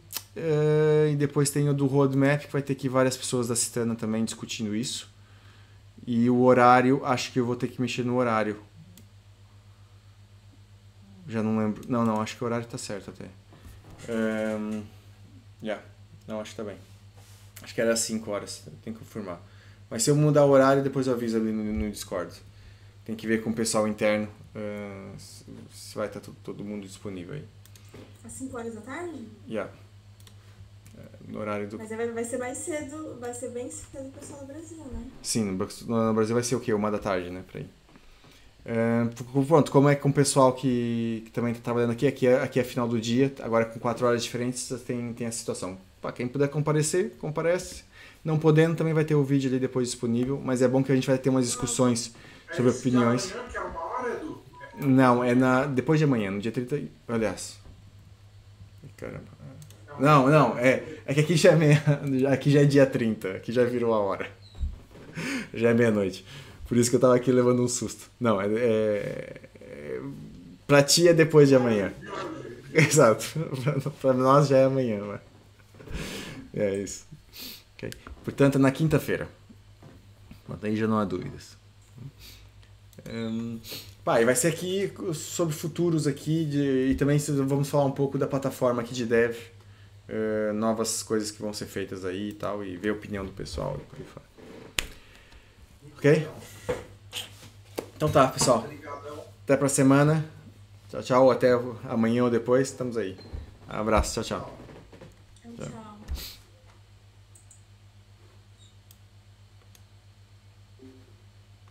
depois tem o do Roadmap, que vai ter aqui várias pessoas da Citana também discutindo isso. E o horário, acho que eu vou ter que mexer no horário. Já não lembro. Não, acho que o horário tá certo até. Não, acho que tá bem. Acho que era às 5 horas, tem que confirmar. Mas se eu mudar o horário, depois eu aviso ali no Discord. Tem que ver com o pessoal interno se vai estar todo mundo disponível aí. Às 5 horas da tarde? No horário do... Mas vai ser mais cedo, vai ser bem cedo o pessoal do Brasil, né? Sim, no Brasil vai ser o quê? 1 da tarde, né? Por aí. Pronto, como é com o pessoal que também está trabalhando aqui é final do dia, agora com 4 horas diferentes tem essa situação. Para quem puder comparecer, comparece. Não podendo, também vai ter o vídeo ali depois disponível, mas é bom que a gente vai ter umas discussões sobre opiniões. Amanhã, que é 1 hora, Edu? Não, é depois de amanhã, no dia 30. Aliás. Caramba. Não, é que aqui já aqui já é dia 30, aqui já virou a hora. Já é meia-noite. Por isso que eu tava aqui levando um susto. Não, pra ti é depois de amanhã. Exato. Pra nós já é amanhã, mas... É isso. Okay. Portanto, na quinta-feira. Aí já não há dúvidas. E vai ser aqui sobre futuros aqui e também vamos falar um pouco da plataforma aqui de dev, novas coisas que vão ser feitas aí e tal, e ver a opinião do pessoal e por aí fora. Ok? Então tá, pessoal. Até pra semana. Tchau, tchau. Até amanhã ou depois. Estamos aí. Abraço. Tchau, tchau. Tchau.